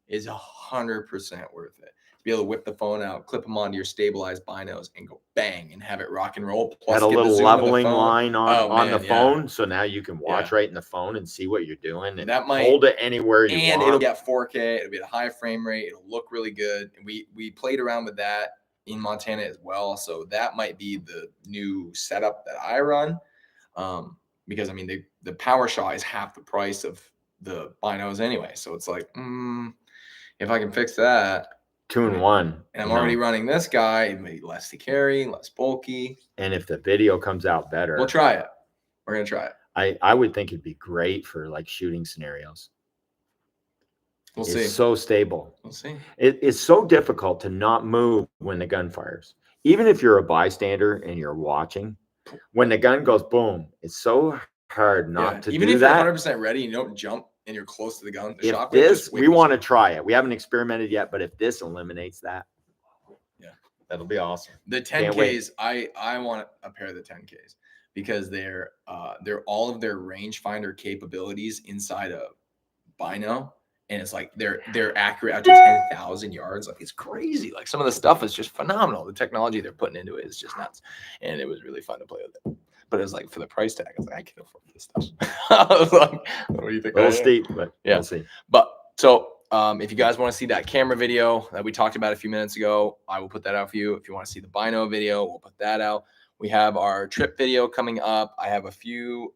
is 100% worth it. To be able to whip the phone out, clip them onto your stabilized binos, and go bang and have it rock and roll. Plus, Had a get the little zoom of the leveling phone. line on the man, phone, so now you can watch Yeah. right in the phone and see what you're doing, and That might- hold it anywhere you and want. it'll get 4K. It'll be at a high frame rate. It'll look really good. And we played around with that in Montana as well. So that might be the new setup that I run. Because I mean, the power shot is half the price of the binos anyway. So it's like, if I can fix that, 2-in-1, and I'm already running this guy, it may be less to carry, less bulky. and if the video comes out better, We'll try it. We're gonna try it. I would think it'd be great for like shooting scenarios. We'll It's see. so stable. We'll see. It's so difficult to not move when the gun fires. Even if you're a bystander and you're watching, when the gun goes boom, it's so hard not to even do if that. you're 100% ready, you don't jump and you're close to the gun. The If shotgun this, just we whips want to you. try it. We haven't experimented yet, but if this eliminates that, Yeah, that'll be awesome. The Can't wait. 10Ks, I want a pair of the 10Ks because they're all of their rangefinder capabilities inside a bino, and it's like they're accurate out to 10,000 yards. Like, it's crazy. Like, some of the stuff is just phenomenal. The technology they're putting into it is just nuts, and it was really fun to play with it. But it was like, for the price tag, I was like, I can't afford this stuff. I was like, what do you think? A little steep, but Yeah. we'll see. But so if you guys want to see that camera video that we talked about a few minutes ago, I will put that out for you. If you want to see the bino video, we'll put that out. We have our trip video coming up. I have a few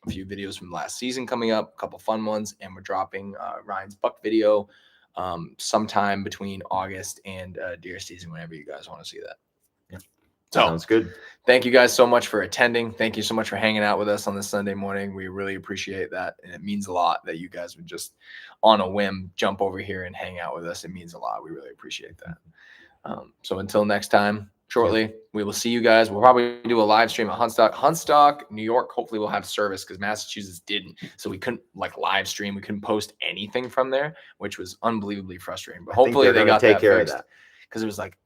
videos from last season coming up, a couple fun ones, and we're dropping Ryan's buck video sometime between August and deer season, whenever you guys want to see that. Yeah. So Sounds good. thank you guys so much for attending. Thank you so much for hanging out with us on this Sunday morning. We really appreciate that. And it means a lot that you guys would just on a whim jump over here and hang out with us. It means a lot. We really appreciate that. So until next time, shortly, we will see you guys. We'll probably do a live stream at Huntstock, New York. Hopefully we'll have service because Massachusetts didn't. So we couldn't live stream. We couldn't post anything from there, which was unbelievably frustrating. But hopefully they got take that care fixed. of that. Because it was like,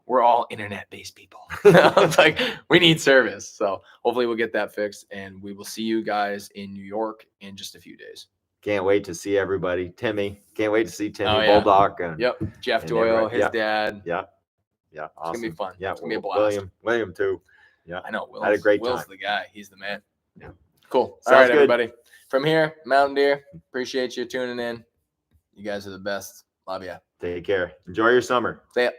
we're all internet-based people. It's like, we need service. So hopefully we'll get that fixed, and we will see you guys in New York in just a few days. Can't wait to see everybody. Timmy, can't wait to see Timmy, Oh, yeah. Bulldog. And, Yep. Jeff and Doyle, everybody. his Yep. dad. Yeah. Yeah. Awesome. It's going to be fun. Yeah. It's going to be a blast. William too. Yeah. I know. Had a great Will's time. the guy. He's the man. Yeah. Cool. Sounds All right, good. everybody. From here, Mountain Deer, appreciate you tuning in. You guys are the best. Love ya. Take care. Enjoy your summer. See ya.